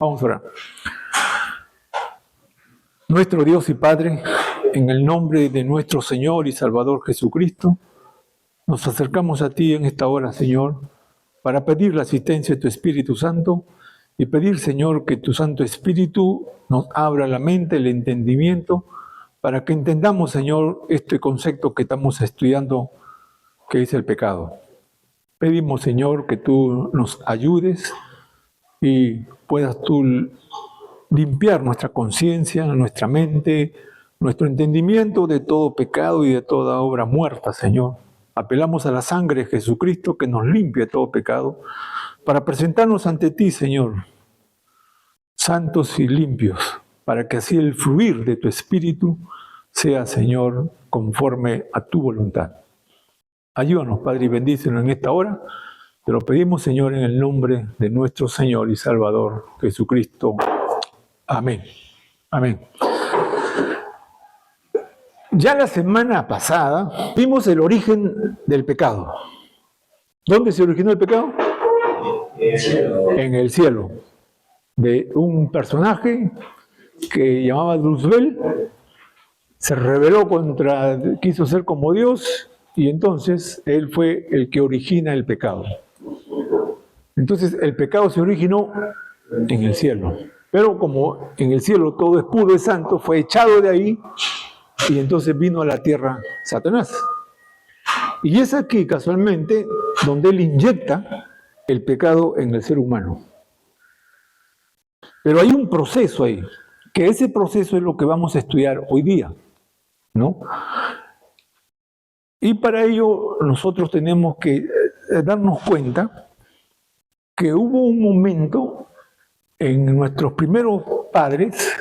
Vamos a orar. Nuestro Dios y Padre, en el nombre de nuestro Señor y Salvador Jesucristo, nos acercamos a ti en esta hora, Señor, para pedir la asistencia de tu Espíritu Santo y pedir, Señor, que tu Santo Espíritu nos abra la mente, el entendimiento, para que entendamos, Señor, este concepto que estamos estudiando, que es el pecado. Pedimos, Señor, que tú nos ayudes y puedas tú limpiar nuestra conciencia, nuestra mente, nuestro entendimiento de todo pecado y de toda obra muerta, Señor. Apelamos a la sangre de Jesucristo que nos limpie todo pecado para presentarnos ante ti, Señor, santos y limpios, para que así el fluir de tu Espíritu sea, Señor, conforme a tu voluntad. Ayúdanos, Padre, y bendícenos en esta hora. Te lo pedimos, Señor, en el nombre de nuestro Señor y Salvador Jesucristo. Amén. Amén. Ya la semana pasada vimos el origen del pecado. ¿Dónde se originó el pecado? En el cielo. De un personaje que llamaba Luzbel, se rebeló quiso ser como Dios, y entonces él fue el que origina el pecado. Entonces el pecado se originó en el cielo. Pero como en el cielo todo es puro y santo, fue echado de ahí y entonces vino a la tierra Satanás. Y es aquí casualmente donde él inyecta el pecado en el ser humano. Pero hay un proceso ahí, que ese proceso es lo que vamos a estudiar hoy día, ¿no? Y para ello nosotros tenemos que darnos cuenta que hubo un momento en nuestros primeros padres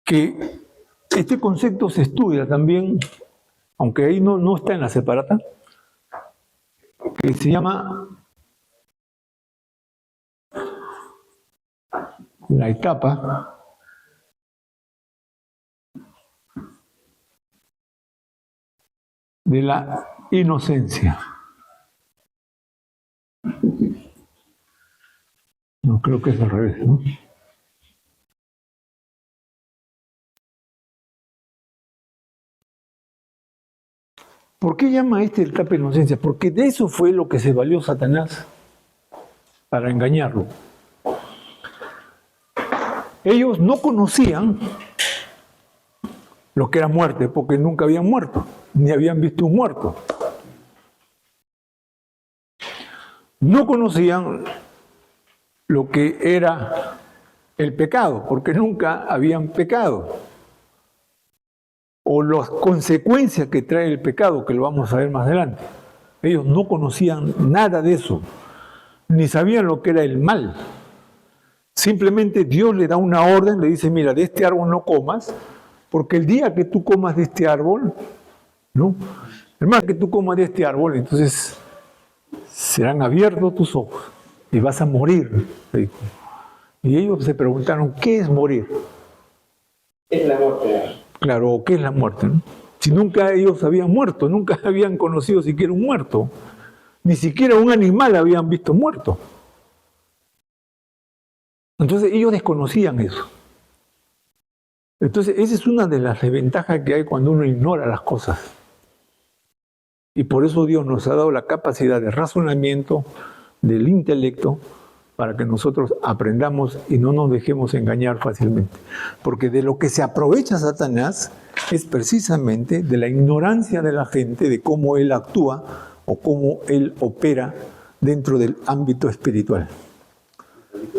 que este concepto se estudia también, aunque ahí no está en la separata, que se llama la etapa de la inocencia. No, creo que es al revés, ¿no? ¿Por qué llama este etapa de inocencia? Porque de eso fue lo que se valió Satanás para engañarlo. Ellos no conocían lo que era muerte, porque nunca habían muerto, ni habían visto un muerto. No conocían lo que era el pecado, porque nunca habían pecado. O las consecuencias que trae el pecado, que lo vamos a ver más adelante. Ellos no conocían nada de eso, ni sabían lo que era el mal. Simplemente Dios le da una orden, le dice, mira, de este árbol no comas, porque el día que tú comas de este árbol, ¿no? Hermano, que tú comas de este árbol, entonces serán abiertos tus ojos y vas a morir, le dijo. Y ellos se preguntaron, ¿qué es morir? Es la muerte. Claro, ¿qué es la muerte? ¿No? Si nunca ellos habían muerto, nunca habían conocido siquiera un muerto, ni siquiera un animal habían visto muerto. Entonces ellos desconocían eso. Entonces esa es una de las desventajas que hay cuando uno ignora las cosas. Y por eso Dios nos ha dado la capacidad de razonamiento, del intelecto, para que nosotros aprendamos y no nos dejemos engañar fácilmente. Porque de lo que se aprovecha Satanás es precisamente de la ignorancia de la gente, de cómo él actúa o cómo él opera dentro del ámbito espiritual.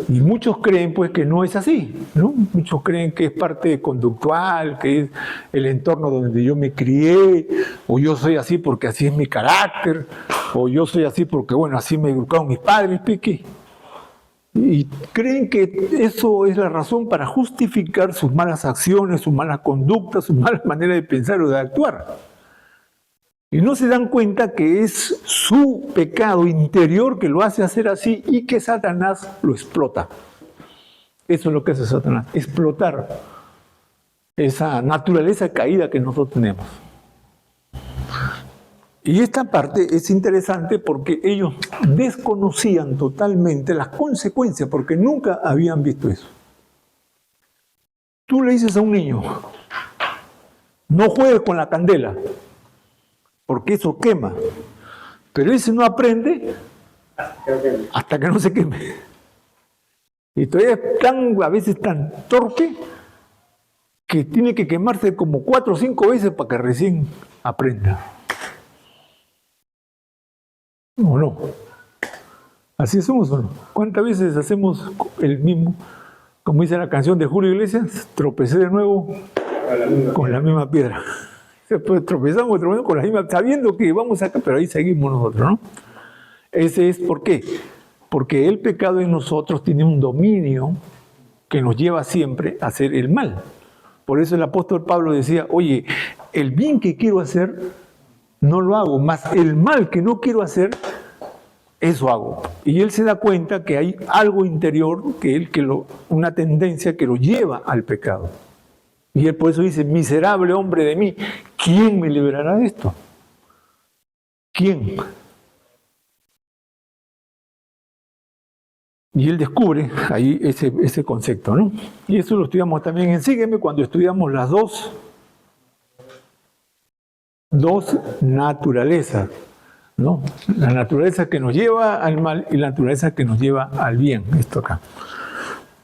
Y muchos creen pues que no es así, ¿no? Muchos creen que es parte conductual, que es el entorno donde yo me crié, o yo soy así porque así es mi carácter, o yo soy así porque, bueno, así me educaron mis padres, pique. Y creen que eso es la razón para justificar sus malas acciones, sus malas conductas, sus malas maneras de pensar o de actuar. Y no se dan cuenta que es su pecado interior que lo hace hacer así y que Satanás lo explota. Eso es lo que hace Satanás, explotar esa naturaleza caída que nosotros tenemos. Y esta parte es interesante porque ellos desconocían totalmente las consecuencias, porque nunca habían visto eso. Tú le dices a un niño, no juegues con la candela, porque eso quema. Pero ese no aprende hasta que no se queme. Y todavía es a veces tan torpe que tiene que quemarse como 4 o 5 veces para que recién aprenda. ¿O no? ¿Así somos o no? ¿Cuántas veces hacemos el mismo, como dice la canción de Julio Iglesias, tropecé de nuevo con la misma piedra? Pues tropezamos con la misma, sabiendo que vamos acá, pero ahí seguimos nosotros, ¿no? Ese es ¿por qué? Porque el pecado en nosotros tiene un dominio que nos lleva siempre a hacer el mal. Por eso el apóstol Pablo decía, oye, el bien que quiero hacer, no lo hago, más el mal que no quiero hacer, eso hago. Y él se da cuenta que hay algo interior, una tendencia que lo lleva al pecado. Y él por eso dice, miserable hombre de mí, ¿quién me liberará de esto? ¿Quién? Y él descubre ahí ese concepto, ¿no? Y eso lo estudiamos también en Sígueme cuando estudiamos las dos naturalezas, ¿no? La naturaleza que nos lleva al mal y la naturaleza que nos lleva al bien. Esto acá.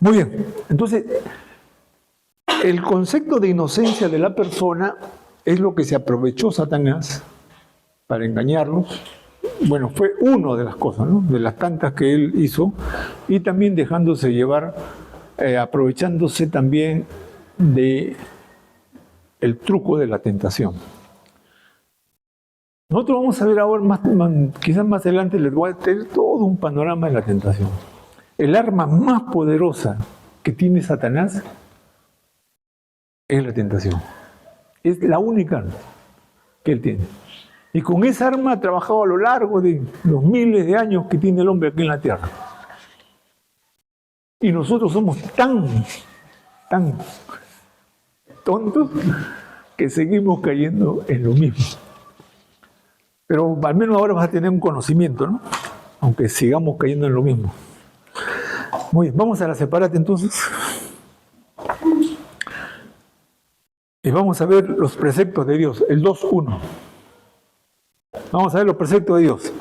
Muy bien. Entonces, el concepto de inocencia de la persona es lo que se aprovechó Satanás para engañarnos. Bueno, fue una de las cosas, ¿no? De las tantas que él hizo, y también dejándose llevar, aprovechándose también de el truco de la tentación. Nosotros vamos a ver ahora, quizás más adelante les voy a tener todo un panorama de la tentación. El arma más poderosa que tiene Satanás es la tentación. Es la única arma que él tiene. Y con esa arma ha trabajado a lo largo de los miles de años que tiene el hombre aquí en la tierra. Y nosotros somos tan tontos que seguimos cayendo en lo mismo. Pero al menos ahora vas a tener un conocimiento, ¿no? Aunque sigamos cayendo en lo mismo. Muy bien, vamos a la separate entonces. Y vamos a ver los preceptos de Dios, el 2.1. Vamos a ver los preceptos de Dios.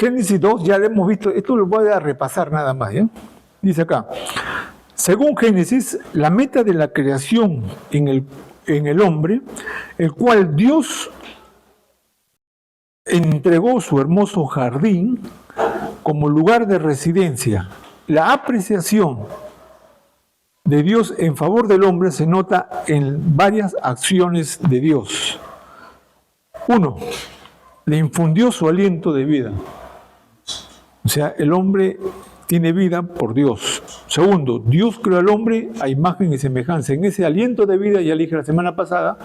Génesis 2, ya lo hemos visto, esto lo voy a repasar nada más, ¿ya? Dice acá, según Génesis, la meta de la creación en el hombre, el cual Dios entregó su hermoso jardín como lugar de residencia. La apreciación de Dios en favor del hombre se nota en varias acciones de Dios. 1. Le infundió su aliento de vida. O sea, el hombre tiene vida por Dios. 2. Dios creó al hombre a imagen y semejanza. En ese aliento de vida, ya le dije la semana pasada,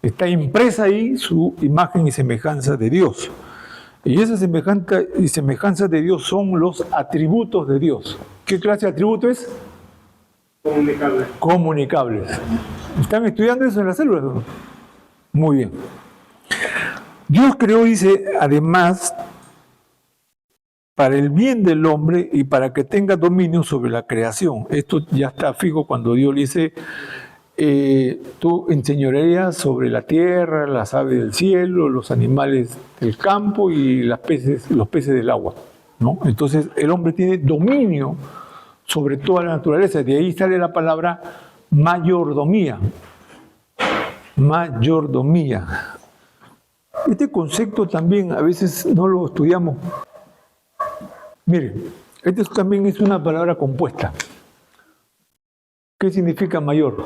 está impresa ahí su imagen y semejanza de Dios. Y esa semejanza y semejanza de Dios son los atributos de Dios. ¿Qué clase de atributo es? Comunicables. Comunicables. ¿Están estudiando eso en las células? Muy bien. Dios creó, dice, además, para el bien del hombre y para que tenga dominio sobre la creación. Esto ya está fijo cuando Dios le dice, tú enseñorearías sobre la tierra, las aves del cielo, los animales del campo y los peces del agua, ¿no? Entonces el hombre tiene dominio sobre toda la naturaleza. De ahí sale la palabra mayordomía. Mayordomía. Este concepto también a veces no lo estudiamos. Miren, este también es una palabra compuesta. ¿Qué significa mayor?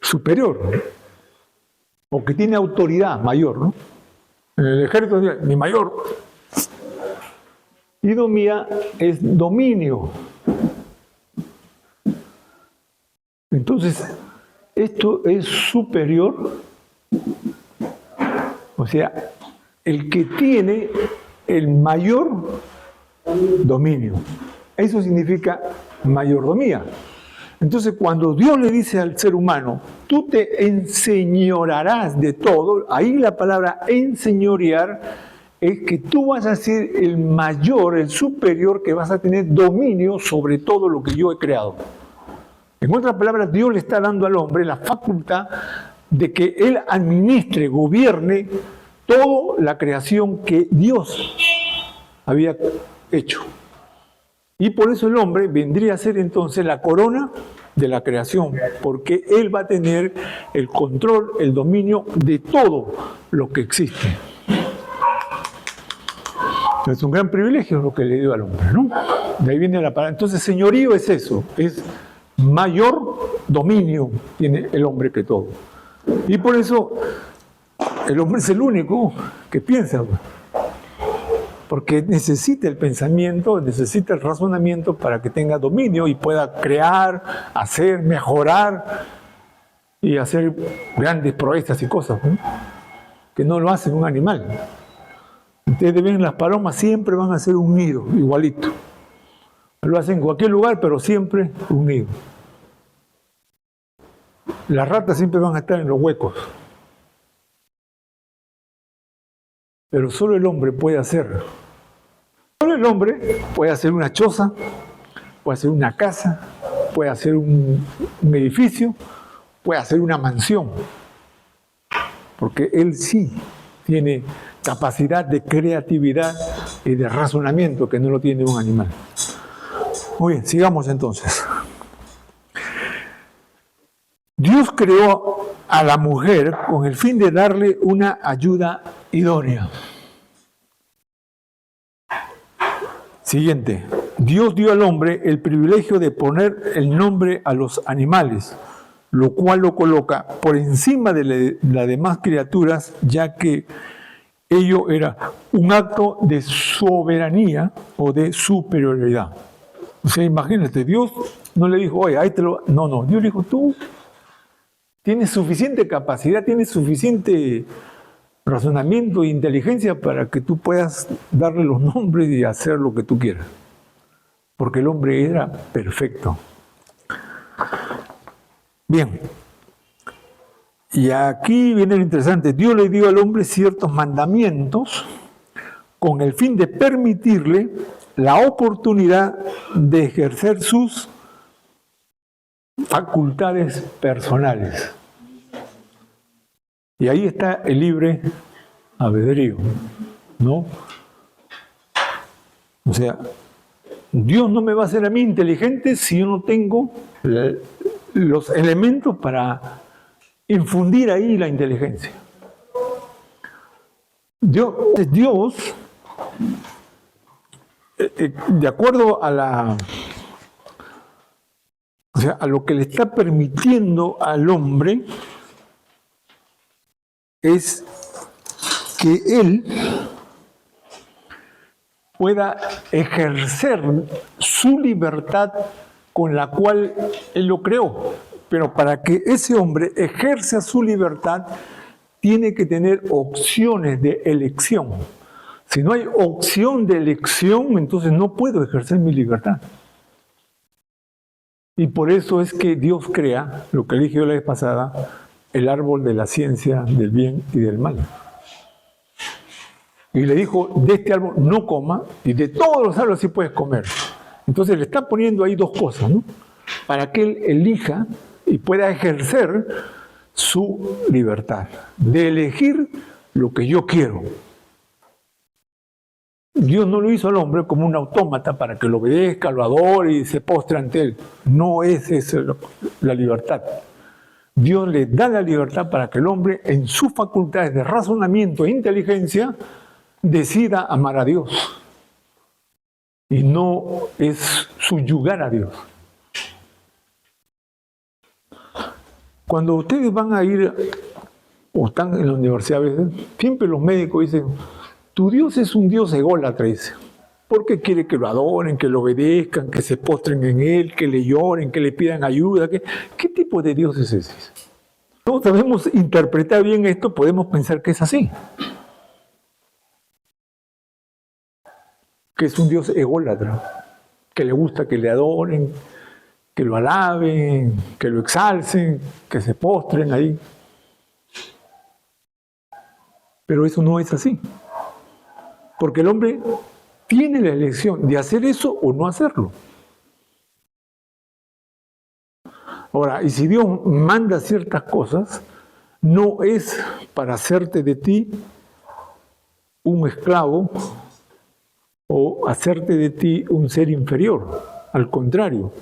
Superior, ¿no? O que tiene autoridad mayor, ¿no? En el ejército, mi mayor. Y domía es dominio. Entonces, esto es superior, o sea, el que tiene el mayor dominio. Eso significa mayordomía. Entonces, cuando Dios le dice al ser humano, tú te enseñorearás de todo, ahí la palabra enseñorear es que tú vas a ser el mayor, el superior, que vas a tener dominio sobre todo lo que yo he creado. En otras palabras, Dios le está dando al hombre la facultad de que él administre, gobierne toda la creación que Dios había hecho. Y por eso el hombre vendría a ser entonces la corona de la creación, porque él va a tener el control, el dominio de todo lo que existe. Es un gran privilegio lo que le dio al hombre, ¿no? De ahí viene la palabra. Entonces, señorío es eso, es mayor dominio tiene el hombre que todo. Y por eso el hombre es el único que piensa, porque necesita el pensamiento, necesita el razonamiento para que tenga dominio y pueda crear, hacer, mejorar y hacer grandes proezas y cosas, ¿no? Que no lo hace un animal. Ustedes ven, las palomas siempre van a ser un nido, igualito. Lo hacen en cualquier lugar, pero siempre un nido. Las ratas siempre van a estar en los huecos. Pero solo el hombre puede hacerlo. Solo el hombre puede hacer una choza, puede hacer una casa, puede hacer un edificio, puede hacer una mansión. Porque él sí tiene capacidad de creatividad y de razonamiento que no lo tiene un animal. Muy bien, sigamos entonces. Dios creó a la mujer con el fin de darle una ayuda idónea. Siguiente. Dios dio al hombre el privilegio de poner el nombre a los animales, lo cual lo coloca por encima de las demás criaturas, ya que ello era un acto de soberanía o de superioridad. O sea, imagínate, Dios no le dijo, oye, ahí te lo... No, Dios le dijo, tú tienes suficiente capacidad, tienes suficiente razonamiento e inteligencia para que tú puedas darle los nombres y hacer lo que tú quieras. Porque el hombre era perfecto. Bien. Y aquí viene lo interesante. Dios le dio al hombre ciertos mandamientos con el fin de permitirle la oportunidad de ejercer sus facultades personales. Y ahí está el libre albedrío, ¿no? O sea, Dios no me va a hacer a mí inteligente si yo no tengo los elementos para infundir ahí la inteligencia. Dios, de acuerdo a a lo que le está permitiendo al hombre, es que él pueda ejercer su libertad con la cual él lo creó. Pero para que ese hombre ejerza su libertad, tiene que tener opciones de elección. Si no hay opción de elección, entonces no puedo ejercer mi libertad. Y por eso es que Dios crea, lo que dije yo la vez pasada, el árbol de la ciencia del bien y del mal. Y le dijo, de este árbol no coma, y de todos los árboles sí puedes comer. Entonces le está poniendo ahí dos cosas, ¿no? Para que él elija y pueda ejercer su libertad, de elegir lo que yo quiero. Dios no lo hizo al hombre como un autómata para que lo obedezca, lo adore y se postre ante él. No es esa la libertad. Dios le da la libertad para que el hombre, en sus facultades de razonamiento e inteligencia, decida amar a Dios. Y no es subyugar a Dios. Cuando ustedes van a ir, o están en la universidad a veces, siempre los médicos dicen, tu Dios es un Dios ególatra, dice. Porque quiere que lo adoren, que lo obedezcan, que se postren en Él, que le lloren, que le pidan ayuda. ¿Qué tipo de Dios es ese? No sabemos interpretar bien esto, podemos pensar que es así. Que es un Dios ególatra, que le gusta que le adoren, que lo alaben, que lo exalcen, que se postren ahí. Pero eso no es así. Porque el hombre tiene la elección de hacer eso o no hacerlo. Ahora, y si Dios manda ciertas cosas, no es para hacerte de ti un esclavo o hacerte de ti un ser inferior. Al contrario,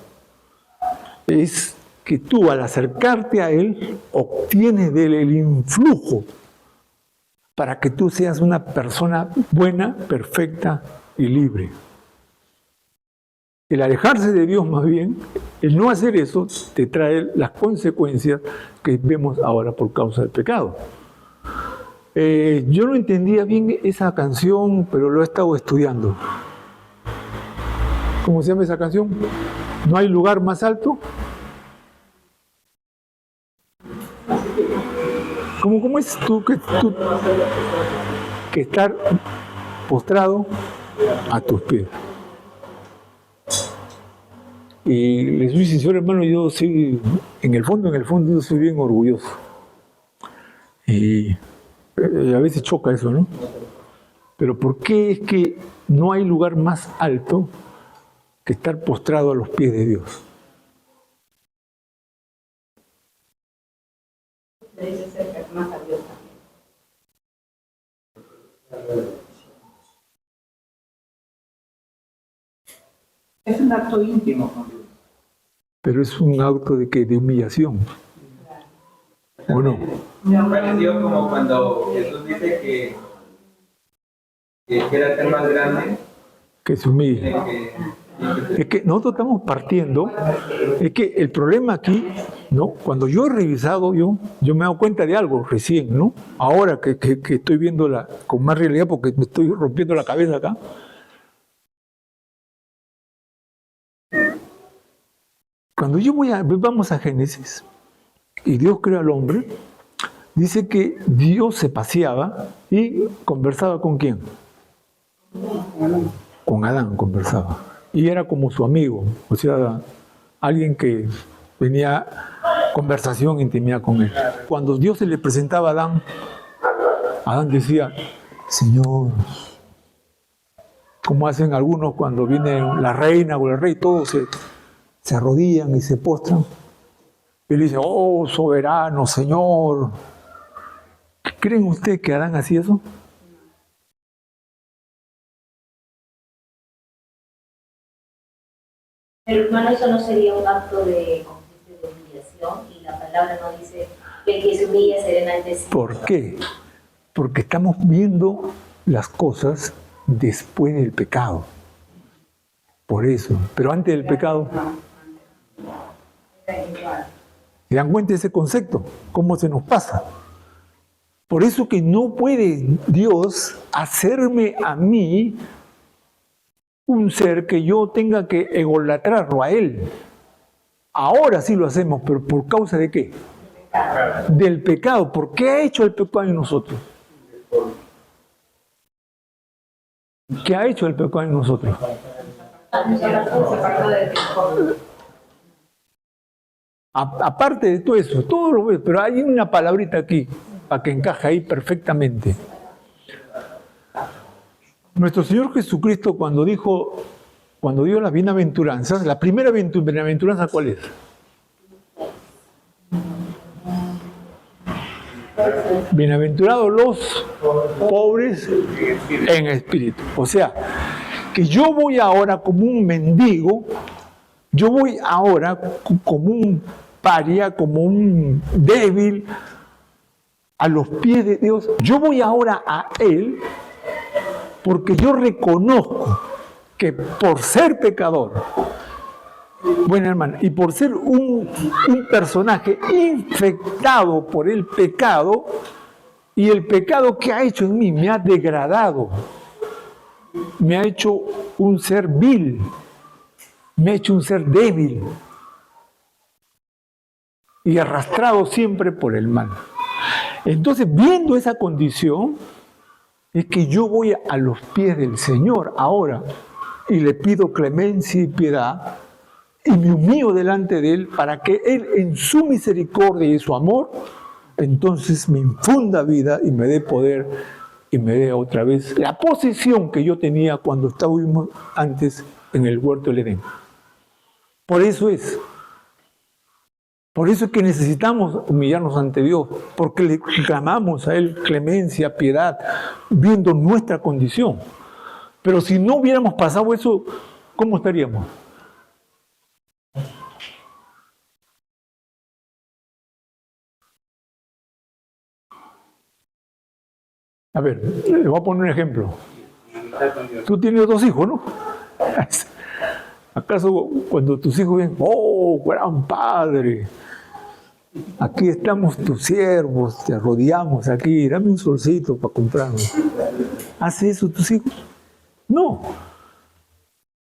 es que tú al acercarte a Él obtienes de Él el influjo para que tú seas una persona buena, perfecta y libre. El alejarse de Dios más bien, el no hacer eso, te trae las consecuencias que vemos ahora por causa del pecado. Yo no entendía bien esa canción, pero lo he estado estudiando. ¿Cómo se llama esa canción? ¿No hay lugar más alto? ¿Cómo es tú que estar postrado a tus pies? Y les soy sincero, hermano, yo soy, en el fondo, yo soy bien orgulloso. Y a veces choca eso, ¿no? Pero ¿por qué es que no hay lugar más alto que estar postrado a los pies de Dios? Debe ser más a Dios también. Es un acto íntimo con Dios. Pero es un acto de humillación. ¿O no? Me ha parecido como cuando Jesús dice que quiera ser más grande. Que se humille. Es que nosotros estamos partiendo, es que el problema aquí, ¿no? Cuando yo he revisado, yo me he dado cuenta de algo recién, ¿no? Ahora que estoy viendo con más realidad porque me estoy rompiendo la cabeza acá. Cuando vamos a Génesis, y Dios creó al hombre, dice que Dios se paseaba y conversaba ¿con quién? Con Adán conversaba. Y era como su amigo, o sea, alguien que tenía conversación, intimidad con él. Cuando Dios se le presentaba a Adán decía, Señor, como hacen algunos cuando viene la reina o el rey, todos se arrodillan y se postran. Él dice, oh, soberano, Señor. ¿Creen ustedes que Adán hacía eso? Pero hermano, eso no sería un acto de humillación, y la palabra no dice que el que se humilla será enaltecido. ¿Por qué? Porque estamos viendo las cosas después del pecado. Por eso. Pero antes del pecado. ¿Se dan cuenta de ese concepto? ¿Cómo se nos pasa? Por eso que no puede Dios hacerme a mí un ser que yo tenga que idolatrarlo a Él. Ahora sí lo hacemos, pero ¿por causa de qué? Del pecado. ¿Por qué ha hecho el pecado en nosotros? ¿Qué ha hecho el pecado en nosotros? Aparte de todo eso, todo lo ves, pero hay una palabrita aquí para que encaje ahí perfectamente. Nuestro Señor Jesucristo cuando dio las bienaventuranzas, la primera bienaventuranza, ¿cuál es? Bienaventurados los pobres en espíritu. O sea, que yo voy ahora como un mendigo, yo voy ahora como un paria, como un débil, a los pies de Dios. Yo voy ahora a Él porque yo reconozco que por ser pecador, bueno hermano, y por ser un personaje infectado por el pecado, y el pecado que ha hecho en mí me ha degradado, me ha hecho un ser vil, me ha hecho un ser débil y arrastrado siempre por el mal. Entonces, viendo esa condición, es que yo voy a los pies del Señor ahora y le pido clemencia y piedad y me humillo delante de Él para que Él en su misericordia y su amor, entonces me infunda vida y me dé poder y me dé otra vez la posición que yo tenía cuando estábamos antes en el huerto del Edén. Por eso es que necesitamos humillarnos ante Dios, porque le clamamos a Él clemencia, piedad, viendo nuestra condición. Pero si no hubiéramos pasado eso, ¿cómo estaríamos? A ver, le voy a poner un ejemplo. Tú tienes 2 hijos, ¿no? ¿Acaso cuando tus hijos ven, oh, gran padre, aquí estamos tus siervos, te rodeamos aquí, dame un solcito para comprarnos? ¿Hace eso tus hijos? No.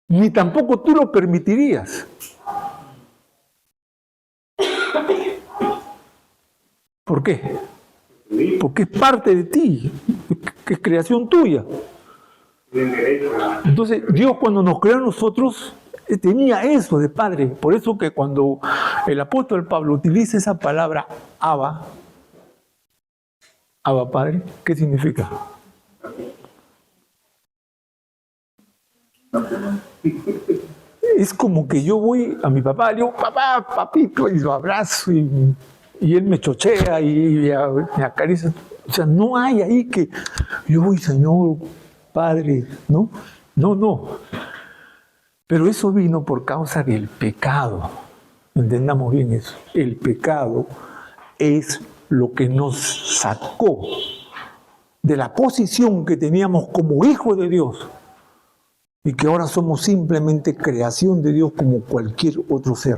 Ni tampoco tú lo permitirías. ¿Por qué? Porque es parte de ti, que es creación tuya. Entonces, Dios cuando nos creó a nosotros, tenía eso de padre. Por eso que cuando el apóstol Pablo utiliza esa palabra Abba, Abba Padre, ¿qué significa? Es como que yo voy a mi papá, le digo, papá, papito, y lo abrazo, y él me chochea y me acaricia. O sea, no hay ahí que yo voy, Señor, Padre, ¿no? No. Pero eso vino por causa del pecado. Entendamos bien eso. El pecado es lo que nos sacó de la posición que teníamos como hijos de Dios y que ahora somos simplemente creación de Dios como cualquier otro ser.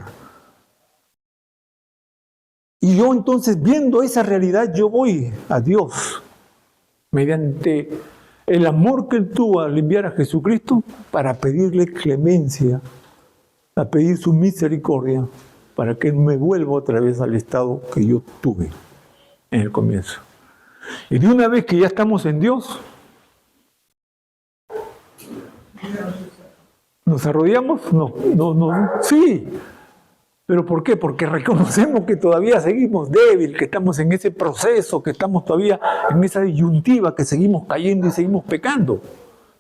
Y yo entonces, viendo esa realidad, yo voy a Dios mediante el amor que Él tuvo al enviar a Jesucristo para pedirle clemencia, a pedir su misericordia, para que Él me vuelva otra vez al estado que yo tuve en el comienzo. Y de una vez que ya estamos en Dios, ¿nos arrodillamos? No, sí. ¿Pero por qué? Porque reconocemos que todavía seguimos débiles, que estamos en ese proceso, que estamos todavía en esa disyuntiva, que seguimos cayendo y seguimos pecando.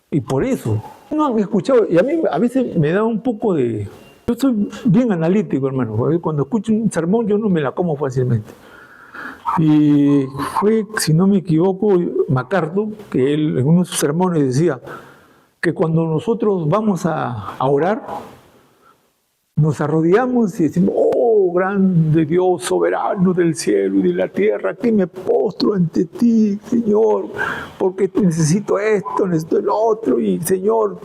Y por eso, no han escuchado, y a mí a veces me da un poco de... Yo soy bien analítico, hermano, porque cuando escucho un sermón yo no me la como fácilmente. Y fue, si no me equivoco, MacArthur, que él en uno de sus sermones decía que cuando nosotros vamos a orar, nos arrodillamos y decimos, oh, grande Dios, soberano del cielo y de la tierra, aquí me postro ante ti, Señor, porque necesito esto, necesito el otro, y Señor,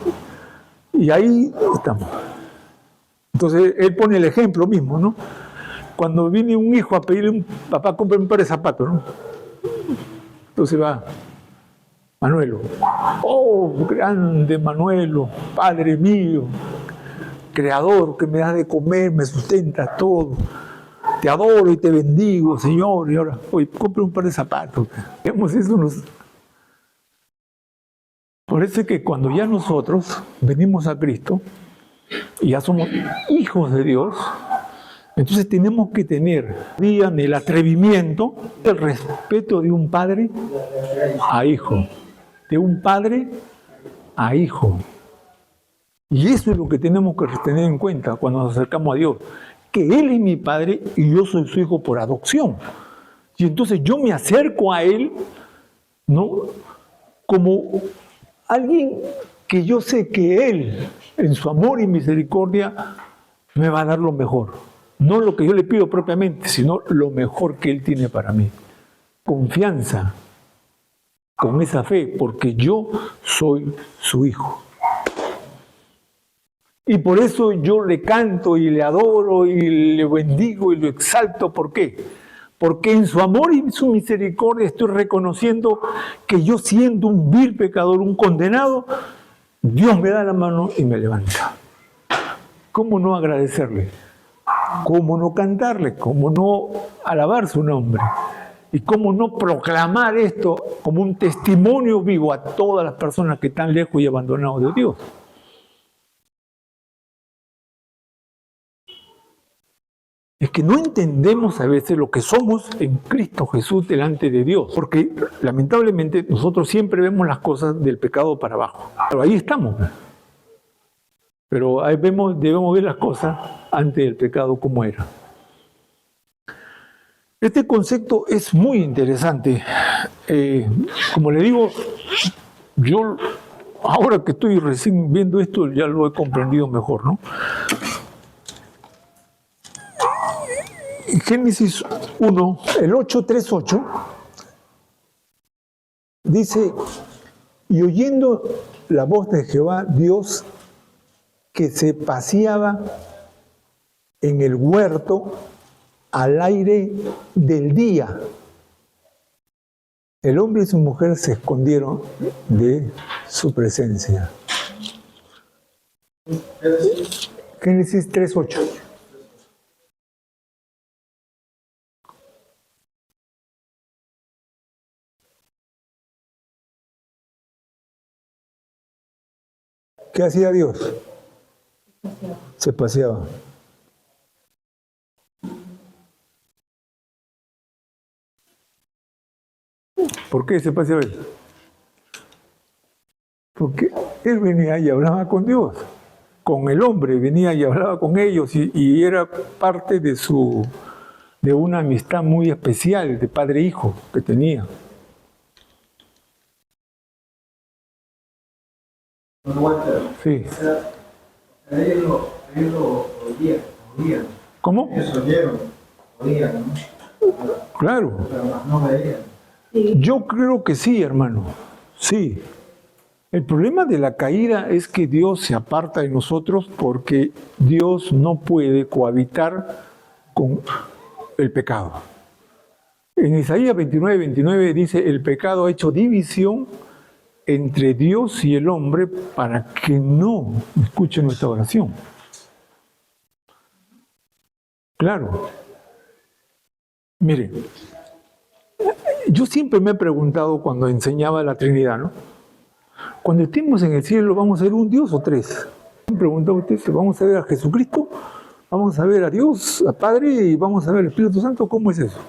y ahí estamos. Entonces, él pone el ejemplo mismo, ¿no? Cuando viene un hijo a pedirle un papá, compre un par de zapatos, ¿no? Entonces va Manuelo, oh, grande Manuelo, Padre mío, Creador, que me das de comer, me sustentas todo. Te adoro y te bendigo, Señor. Y ahora, oye, compre un par de zapatos. Vemos eso. Por eso es que cuando ya nosotros venimos a Cristo y ya somos hijos de Dios, entonces tenemos que tener el atrevimiento, el respeto de un padre a hijo. De un padre a hijo. Y eso es lo que tenemos que tener en cuenta cuando nos acercamos a Dios, que Él es mi Padre y yo soy su hijo por adopción. Y entonces yo me acerco a Él, ¿no?, como alguien que yo sé que Él, en su amor y misericordia, me va a dar lo mejor. No lo que yo le pido propiamente, sino lo mejor que Él tiene para mí. Confianza, con esa fe, porque yo soy su hijo. Y por eso yo le canto y le adoro y le bendigo y lo exalto. ¿Por qué? Porque en su amor y en su misericordia estoy reconociendo que yo, siendo un vil pecador, un condenado, Dios me da la mano y me levanta. ¿Cómo no agradecerle? ¿Cómo no cantarle? ¿Cómo no alabar su nombre? ¿Y cómo no proclamar esto como un testimonio vivo a todas las personas que están lejos y abandonados de Dios? Es que no entendemos a veces lo que somos en Cristo Jesús delante de Dios, porque lamentablemente nosotros siempre vemos las cosas del pecado para abajo. Pero ahí estamos. Pero ahí debemos ver las cosas antes del pecado como era. Este concepto es muy interesante. Como le digo, yo ahora que estoy recién viendo esto ya lo he comprendido mejor, ¿no? En Génesis 1, el 8:3-8, dice, y oyendo la voz de Jehová, Dios, que se paseaba en el huerto al aire del día, el hombre y su mujer se escondieron de su presencia. Génesis 3:8. ¿Qué hacía Dios? Se paseaba. ¿Por qué se paseaba él? Porque él venía y hablaba con Dios, con el hombre, venía y hablaba con ellos y era parte de una amistad muy especial de padre e hijo que tenía. Sí. Ellos lo oían. ¿Cómo? Ellos oían, ¿no? Claro. Pero no veían. Yo creo que sí, hermano. Sí. El problema de la caída es que Dios se aparta de nosotros porque Dios no puede cohabitar con el pecado. En Isaías 29:29 dice, el pecado ha hecho división entre Dios y el hombre para que no escuche nuestra oración. Claro. Miren, yo siempre me he preguntado cuando enseñaba la Trinidad, ¿no? Cuando estemos en el cielo, ¿vamos a ver un Dios o tres? Me preguntaba usted, ¿vamos a ver a Jesucristo? ¿Vamos a ver a Dios, a Padre y vamos a ver al Espíritu Santo? ¿Cómo es eso?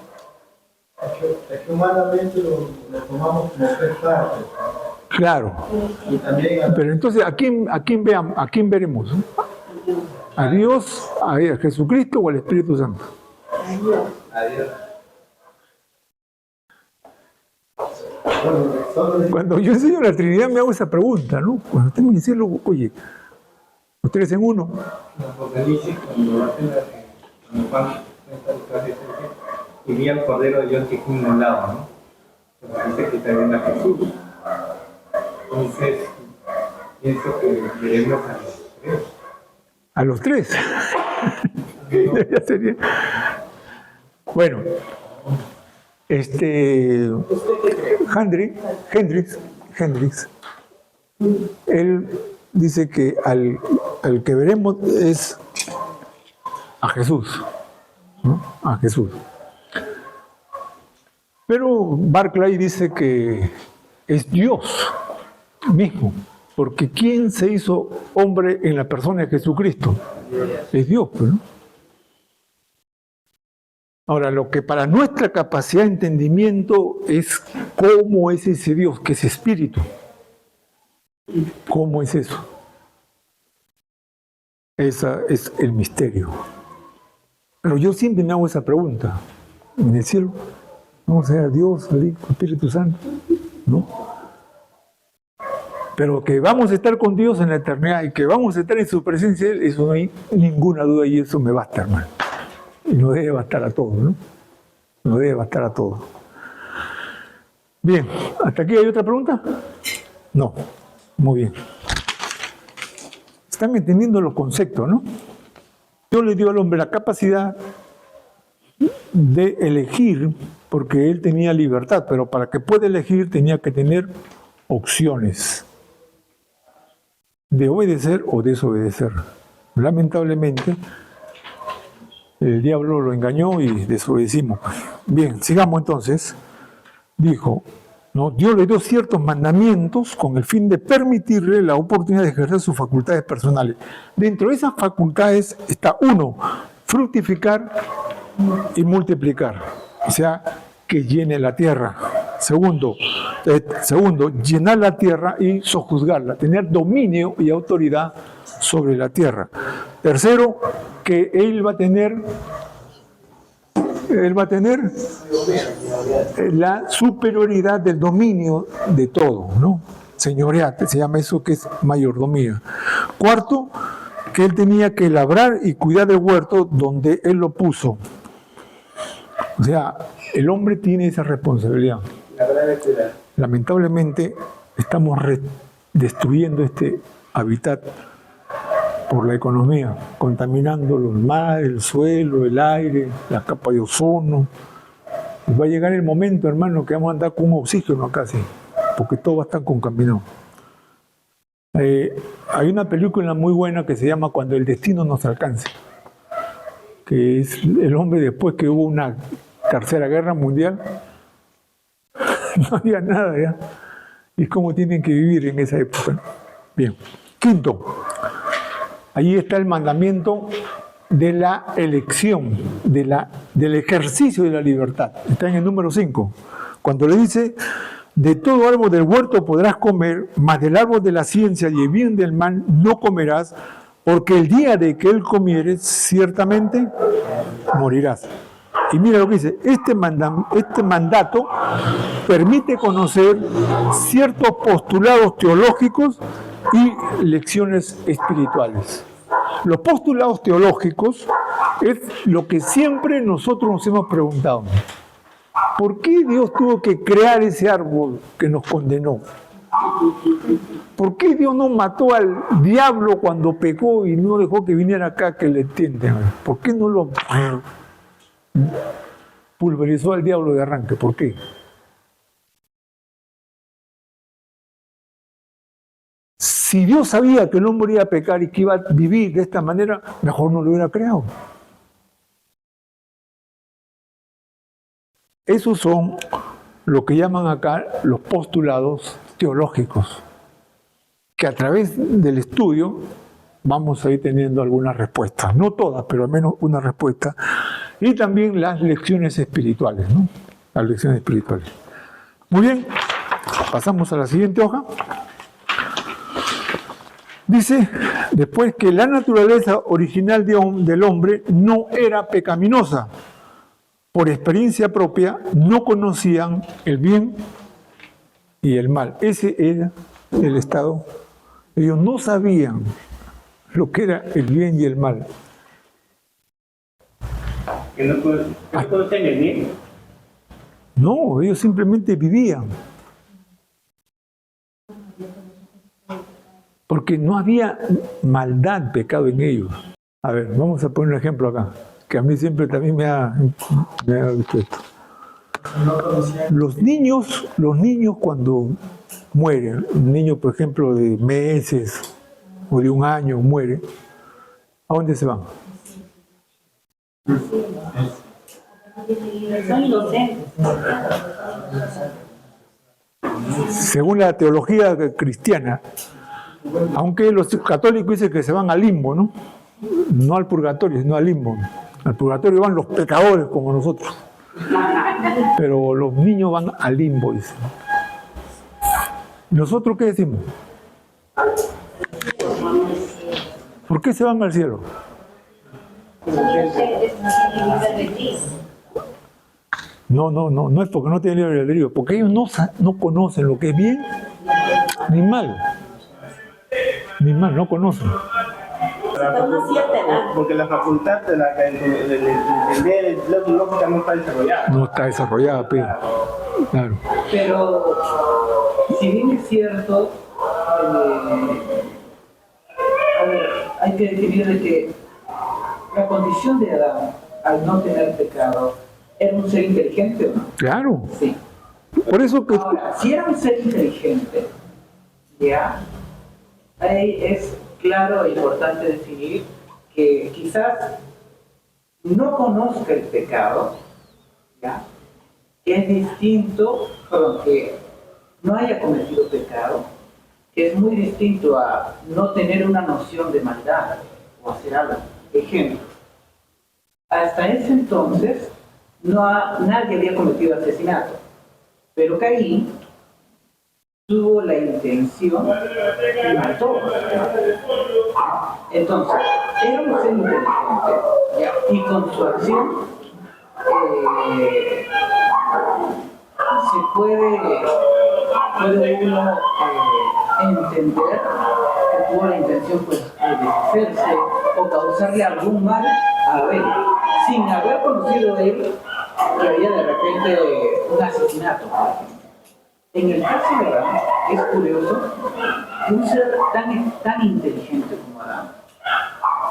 Es que humanamente lo tomamos como tres partes. Claro. Y también Pero entonces, ¿a quién veremos? ¿A Dios, a Jesucristo o al Espíritu Santo? a Dios. Cuando yo enseño la Trinidad me hago esa pregunta, ¿no? Cuando tengo en el cielo, oye, ¿los tres en uno? En Apocalipsis, cuando Juan cuenta el caso y vi al Cordero de Dios que es un lado, ¿no? Entonces dice que también a Jesús. Entonces, pienso que veremos a los tres. A los tres. Ya sería. Bueno, Hendrix, él dice que al que veremos es a Jesús, ¿no? A Jesús. Pero Barclay dice que es Dios mismo, porque ¿quién se hizo hombre en la persona de Jesucristo? Es Dios, ¿no? Ahora, lo que para nuestra capacidad de entendimiento es cómo es ese Dios, que es espíritu. ¿Cómo es eso? Ese es el misterio. Pero yo siempre me hago esa pregunta. En el cielo, ¿vamos a ver a Dios, al Hijo, al Espíritu Santo? ¿No? Pero que vamos a estar con Dios en la eternidad y que vamos a estar en su presencia, eso no hay ninguna duda y eso me basta, hermano. Y no debe bastar a todos, ¿no? No debe bastar a todos. Bien, ¿hasta aquí hay otra pregunta? No, muy bien. Están entendiendo los conceptos, ¿no? Dios le dio al hombre la capacidad de elegir, porque él tenía libertad, pero para que pueda elegir tenía que tener opciones de obedecer o desobedecer. Lamentablemente, el diablo lo engañó y desobedecimos. Bien, sigamos entonces. Dijo, ¿no? Dios le dio ciertos mandamientos con el fin de permitirle la oportunidad de ejercer sus facultades personales. Dentro de esas facultades está uno, fructificar y multiplicar, o sea, que llene la tierra. Segundo, llenar la tierra y sojuzgarla, tener dominio y autoridad sobre la tierra. Tercero, que él va a tener la superioridad del dominio de todo, ¿no? Señoreate, se llama eso, que es mayordomía. Cuarto, que él tenía que labrar y cuidar del huerto donde él lo puso. O sea, el hombre tiene esa responsabilidad. Lamentablemente estamos destruyendo este hábitat por la economía, contaminando los mares, el suelo, el aire, la capa de ozono. Y va a llegar el momento, hermano, que vamos a andar con oxígeno acá, sí, porque todo va a estar contaminado. Hay una película muy buena que se llama Cuando el destino nos alcance, que es el hombre después que hubo una tercera guerra mundial, no había nada ya, y cómo tienen que vivir en esa época, ¿no? Bien. Quinto, ahí está el mandamiento de la elección, del ejercicio de la libertad. Está en el número 5, cuando le dice: de todo árbol del huerto podrás comer, mas del árbol de la ciencia y el bien del mal no comerás, porque el día de que él comieres, ciertamente morirás. Y mira lo que dice: este mandato permite conocer ciertos postulados teológicos y lecciones espirituales. Los postulados teológicos es lo que siempre nosotros nos hemos preguntado. ¿Por qué Dios tuvo que crear ese árbol que nos condenó? ¿Por qué Dios no mató al diablo cuando pecó y no dejó que viniera acá que le entiendan? ¿Por qué no lo pulverizó al diablo de arranque? ¿Por qué? Si Dios sabía que el hombre iba a pecar y que iba a vivir de esta manera, mejor no lo hubiera creado. Esos son lo que llaman acá los postulados teológicos, que a través del estudio vamos a ir teniendo algunas respuestas, no todas, pero al menos una respuesta, y también las lecciones espirituales, ¿no? Las lecciones espirituales. Muy bien, pasamos a la siguiente hoja. Dice, después, que la naturaleza original del hombre no era pecaminosa. Por experiencia propia, no conocían el bien y el mal. Ese era el estado. Ellos no sabían lo que era el bien y el mal. ¿Que no conocían el bien? No, ellos simplemente vivían. Porque no había maldad, pecado en ellos. A ver, vamos a poner un ejemplo acá, que a mí siempre también me ha visto esto. Los niños cuando mueren, un niño, por ejemplo, de meses o de un año muere, ¿a dónde se van? Son inocentes. Según la teología cristiana, aunque los católicos dicen que se van al limbo, ¿no? No al purgatorio, sino al limbo. Al purgatorio van los pecadores como nosotros. Pero los niños van al limbo, dicen. ¿Nosotros qué decimos? ¿Por qué se van al cielo? No es porque no tienen libre albedrío, porque ellos no conocen lo que es bien ni mal. Ni mal, no conocen. Porque la facultad de leer lógica no está desarrollada. No está desarrollada, pero. Claro. Pero, si bien es cierto, hay que definir de que la condición de Adán, al no tener pecado, era un ser inteligente, ¿o no? Claro. Sí. Por eso que. Ahora, si era un ser inteligente, ya, ahí es claro e importante definir que quizás no conozca el pecado, ¿ya? Que es distinto, perdón, que no haya cometido pecado, que es muy distinto a no tener una noción de maldad o hacer algo. Ejemplo, Hasta ese entonces nadie había cometido asesinato, pero Caín tuvo la intención y mató. Entonces, era un ser inteligente y con su acción puede uno entender que tuvo la intención pues, de deshacerse o causarle algún mal a Abel, sin haber conocido él que había de repente un asesinato. En el caso de Adán, es curioso que un ser tan inteligente como Adán,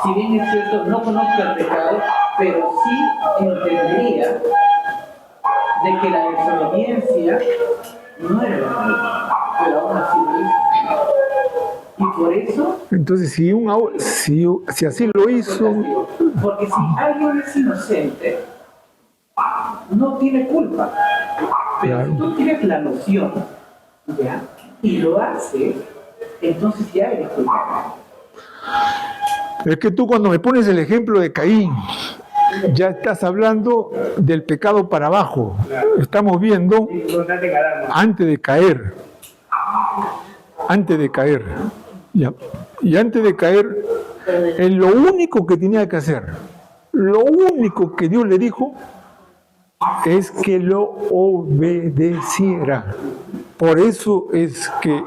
si bien es cierto, no conozca el pecado, pero sí entendería de que la desobediencia no era la culpa, pero aún así lo hizo. Y por eso... Entonces, si así lo hizo... Porque si alguien es inocente, no tiene culpa. Pero claro, si tú tienes la noción, ¿ya? Y lo haces, entonces ya eres culpable. es que tú cuando me pones el ejemplo de Caín, ya estás hablando del pecado para abajo. Estamos viendo antes de caer. Antes de caer. Ya. Y antes de caer, lo único que tenía que hacer, lo único que Dios le dijo, es que lo obedeciera. Por eso es que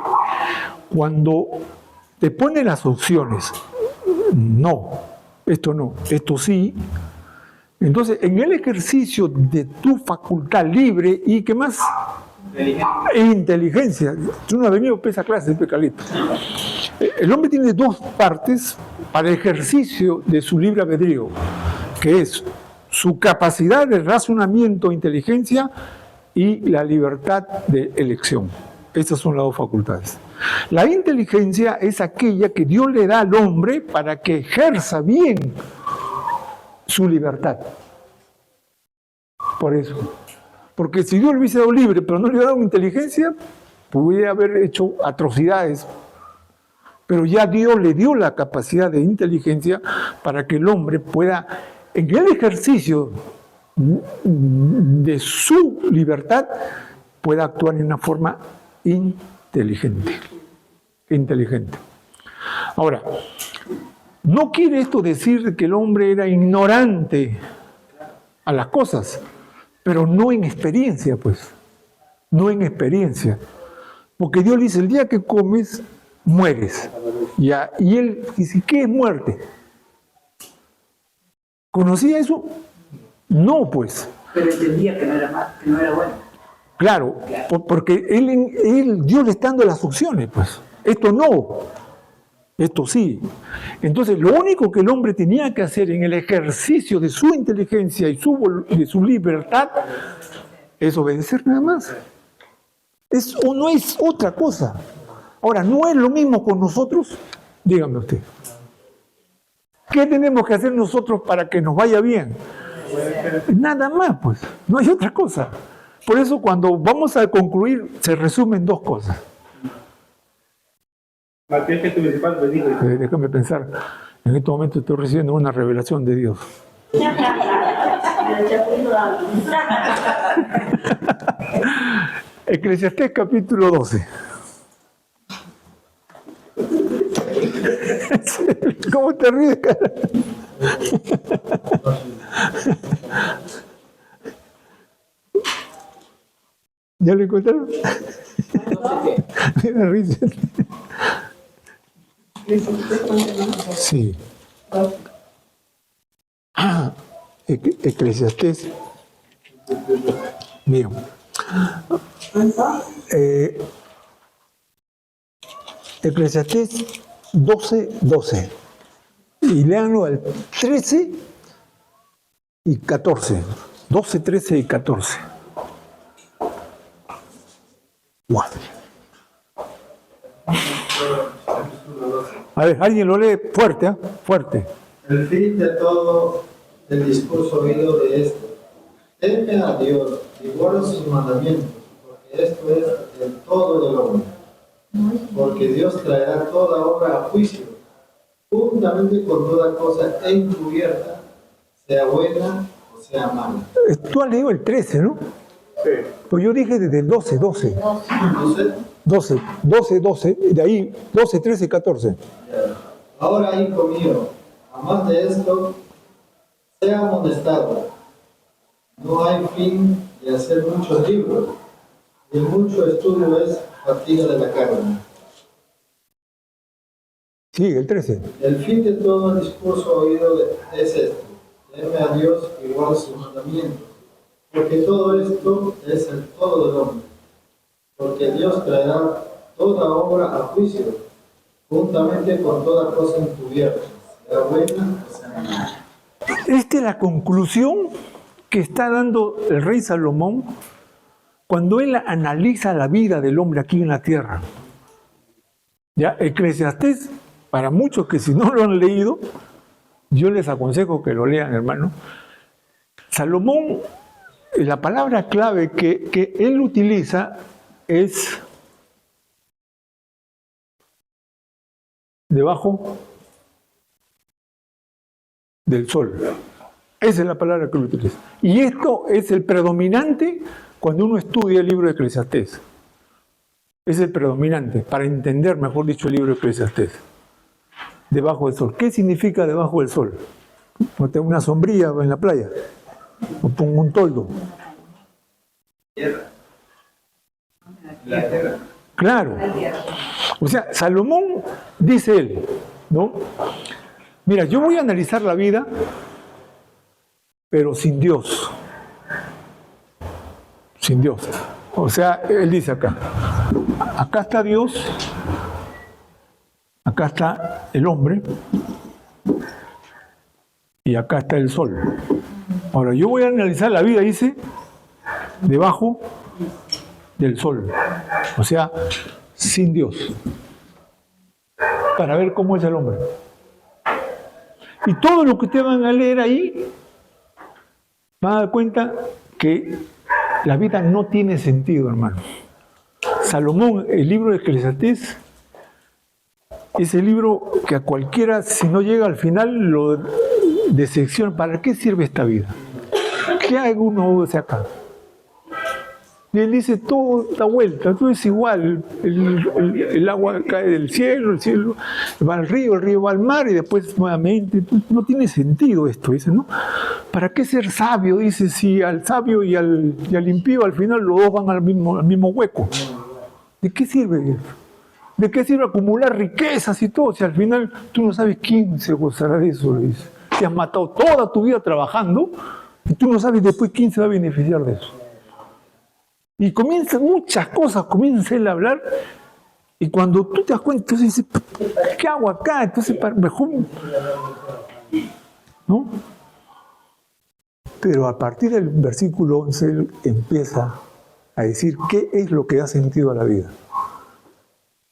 cuando te ponen las opciones, no, esto sí, entonces en el ejercicio de tu facultad libre y ¿qué más? Inteligencia. Tú no has venido a esa clase de Calito. El hombre tiene dos partes para el ejercicio de su libre albedrío, que es su capacidad de razonamiento, inteligencia y la libertad de elección. Estas son las dos facultades. La inteligencia es aquella que Dios le da al hombre para que ejerza bien su libertad. Por eso. Porque si Dios le hubiese dado libre, pero no le hubiera dado inteligencia, pudiera haber hecho atrocidades. Pero ya Dios le dio la capacidad de inteligencia para que el hombre pueda, en el ejercicio de su libertad, pueda actuar en una forma inteligente. Ahora, no quiere esto decir que el hombre era ignorante a las cosas, pero no en experiencia, pues. No en experiencia. Porque Dios dice, el día que comes, mueres. Ya, y él dice, ¿qué es muerte? ¿Conocía eso? No, pues. Pero entendía que no era mal, que no era bueno. Claro, porque Dios le está dando las opciones, pues. Esto no, esto sí. Entonces, lo único que el hombre tenía que hacer en el ejercicio de su inteligencia y de su libertad es obedecer nada más. No es otra cosa. Ahora, ¿no es lo mismo con nosotros? Dígame usted. ¿Qué tenemos que hacer nosotros para que nos vaya bien? Nada más, pues. No hay otra cosa. Por eso, cuando vamos a concluir, se resumen dos cosas. Déjame pensar. En este momento estoy recibiendo una revelación de Dios. Eclesiastés capítulo 12. ¿Cómo te ríes, cara? ¿Ya lo encontraron? Mira, risa. Sí. Eclesiastés. Bien. Eclesiastés 12. Y léanlo al 13 y 14. 12, 13 y 14. Wow. A ver, alguien lo lee fuerte, ¿eh? Fuerte. El fin de todo el discurso oído de esto. Teme a Dios y guarda sus mandamientos, porque esto es el todo del hombre. Porque Dios traerá toda obra a juicio, juntamente con toda cosa encubierta, sea buena o sea mala. Tú has leído el 13, ¿no? Sí. Pues yo dije desde el 12, Entonces, 12, de ahí 12, 13, 14. ahora, hijo mío, además de esto, sea amonestado. No hay fin de hacer muchos libros, y mucho estudio es fatiga de la carne. Sigue, el 13. El fin de todo el discurso oído es este: teme a Dios y guarde sus mandamientos, porque todo esto es el todo del hombre. Porque Dios traerá toda obra a juicio, juntamente con toda cosa encubierta, sea buena o sea mala. Esta es la conclusión que está dando el rey Salomón cuando él analiza la vida del hombre aquí en la tierra. Ya, Eclesiastés, para muchos que si no lo han leído, yo les aconsejo que lo lean, hermano. Salomón, la palabra clave que él utiliza es debajo del sol. Esa es la palabra que él utiliza. Y esto es el predominante cuando uno estudia el libro de Eclesiastés. Es el predominante, para entender, mejor dicho, el libro de Eclesiastés. Debajo del sol. ¿Qué significa debajo del sol? No tengo una sombrilla en la playa. O pongo un toldo. Tierra. La tierra. Claro. O sea, Salomón, dice él, ¿no? Mira, yo voy a analizar la vida, pero sin Dios. Sin Dios. O sea, él dice acá está Dios, acá está el hombre, y acá está el sol. Ahora, yo voy a analizar la vida, dice, debajo del sol. O sea, sin Dios. Para ver cómo es el hombre. Y todo lo que ustedes van a leer ahí, van a dar cuenta que la vida no tiene sentido, hermano. Salomón, el libro de Eclesiastés, es el libro que a cualquiera, si no llega al final, lo decepciona. ¿Para qué sirve esta vida? ¿Qué hago uno hacia acá? Y él dice, todo da vuelta, todo es igual. El agua cae del cielo, el cielo va al río, el río va al mar y después nuevamente. No tiene sentido esto, dice, ¿no? ¿Para qué ser sabio? Dice, si al sabio y al impío al final los dos van al mismo hueco. ¿De qué sirve eso? ¿De qué sirve acumular riquezas y todo si al final tú no sabes quién se gozará de eso? Le dice. Te has matado toda tu vida trabajando y tú no sabes después quién se va a beneficiar de eso. Y comienza muchas cosas, comienza él a hablar, y cuando tú te das cuenta, entonces dices, ¿qué hago acá? Entonces, mejor, ¿no? Pero a partir del versículo 11, él empieza a decir qué es lo que da sentido a la vida.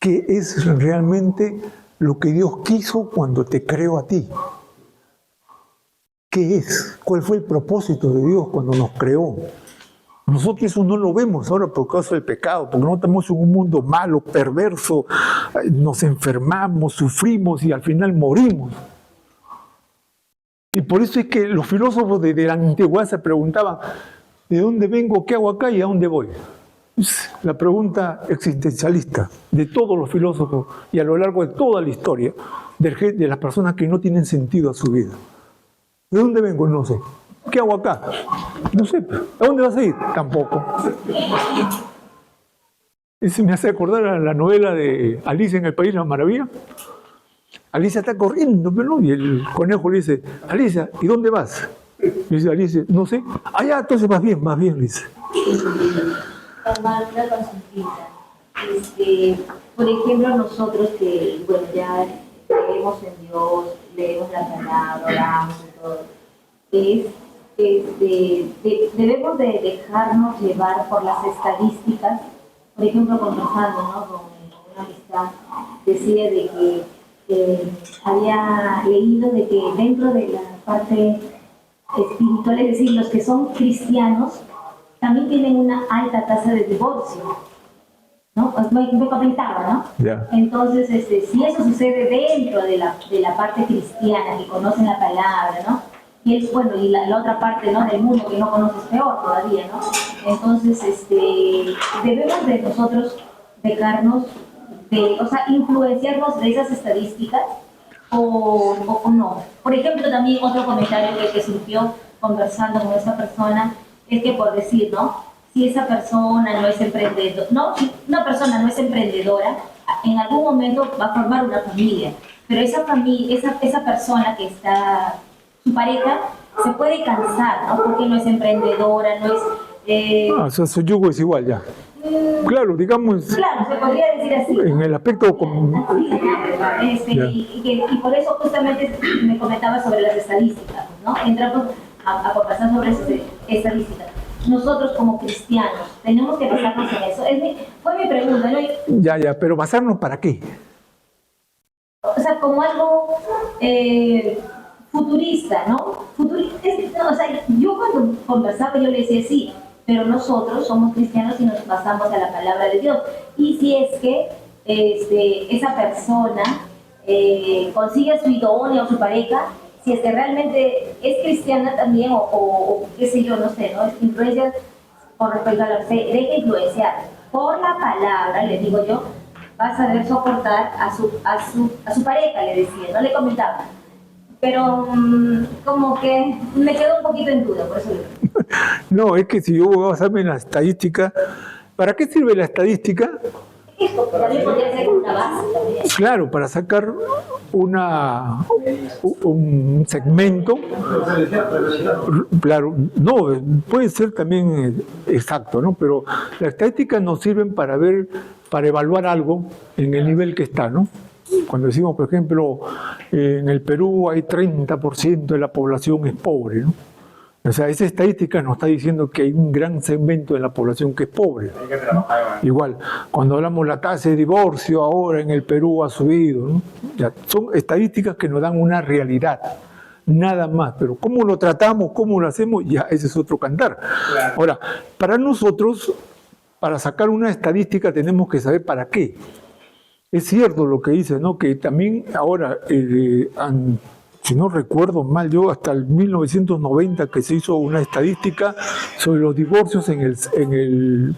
¿Qué es realmente lo que Dios quiso cuando te creó a ti? ¿Qué es? ¿Cuál fue el propósito de Dios cuando nos creó? Nosotros eso no lo vemos ahora por causa del pecado, porque no estamos en un mundo malo, perverso, nos enfermamos, sufrimos y al final morimos. Y por eso es que los filósofos de la antigüedad se preguntaban, ¿de dónde vengo, qué hago acá y a dónde voy? Es la pregunta existencialista de todos los filósofos y a lo largo de toda la historia de las personas que no tienen sentido a su vida. ¿De dónde vengo? No sé. ¿Qué hago acá? No sé. ¿A dónde vas a ir? Tampoco. Eso me hace acordar a la novela de Alicia en el País de las Maravillas. Alicia está corriendo, pero no, y el conejo le dice, Alicia, ¿y dónde vas? Y dice Alicia, no sé. Ah, ya, entonces vas bien, le dice. Hermano, una consultita. Por ejemplo, nosotros que, bueno, ya creemos en Dios, leemos la palabra, oramos y todo, debemos de dejarnos llevar por las estadísticas. Por ejemplo, con Rosando, ¿no? Con una amistad, decía de que había leído de que dentro de la parte espiritual, es decir, los que son cristianos, también tienen una alta tasa de divorcio, ¿no? Pues me comentaba, ¿no? Yeah. Entonces, si eso sucede dentro de la parte cristiana, que conocen la palabra, ¿no? y es bueno, y la otra parte, ¿no?, del mundo que no conoces peor todavía, ¿no? Entonces, debemos de nosotros dejarnos de, o sea, influenciarnos de esas estadísticas o no. Por ejemplo, también otro comentario que surgió conversando con esa persona es que, por decir, ¿no?, si esa persona no es emprendedora, no, si una persona no es emprendedora, en algún momento va a formar una familia, pero esa familia, esa persona que está, su pareja, se puede cansar, ¿no?, porque no es emprendedora, no es... O sea, su yugo es igual ya. Claro, digamos, Claro, se podría decir así, ¿no?, en el aspecto como... y por eso justamente me comentaba sobre las estadísticas, ¿no? Entramos a conversar sobre esas estadísticas. Nosotros como cristianos tenemos que basarnos en eso. Fue mi pregunta, ¿no? Ya, pero ¿basarnos para qué? O sea, como algo futurista, ¿no? O sea, yo cuando conversaba yo le decía sí, pero nosotros somos cristianos y nos basamos a la palabra de Dios. Y si es que esa persona consigue a su idónea o su pareja, si es que realmente es cristiana también o qué sé yo, no sé, ¿no? Influencia con respecto a la fe, deja influenciar por la palabra, le digo yo, va a saber soportar a su pareja, le decía, no le comentaba. Pero como que me quedó un poquito en duda, por eso le digo. No, es que si yo voy a basarme en la estadística, ¿para qué sirve la estadística? Esto también podría ser una base también. Claro, para sacar un segmento, claro, no, puede ser también exacto, ¿no? Pero las estadísticas nos sirven para ver, para evaluar algo en el nivel que está, ¿no? Cuando decimos, por ejemplo, en el Perú hay 30% de la población es pobre, ¿no? O sea, esa estadística nos está diciendo que hay un gran segmento de la población que es pobre, ¿no? Igual, cuando hablamos de la tasa de divorcio ahora en el Perú ha subido, ¿no? Ya, son estadísticas que nos dan una realidad, nada más. Pero cómo lo tratamos, cómo lo hacemos, ya ese es otro cantar. Claro. Ahora, para nosotros, para sacar una estadística tenemos que saber para qué. Es cierto lo que dice, ¿no? Que también ahora... si no recuerdo mal, yo hasta el 1990 que se hizo una estadística sobre los divorcios en el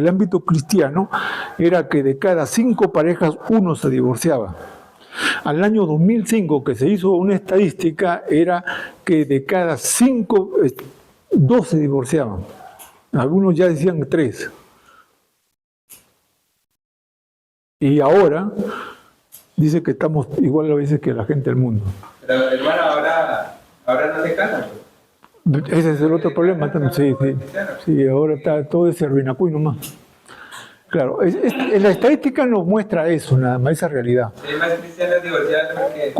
ámbito cristiano, era que de cada 5 parejas, 1 se divorciaba. Al año 2005 que se hizo una estadística, era que de cada 5, 2 se divorciaban. Algunos ya decían 3. Y ahora... dice que estamos igual a veces que la gente del mundo. Pero hermano, ahora no se casan. Ese es el otro problema también. Sí, ahora está todo ese ruinacuy nomás. Claro, la estadística nos muestra eso, nada más, esa realidad. Hay más cristianos divorciados porque...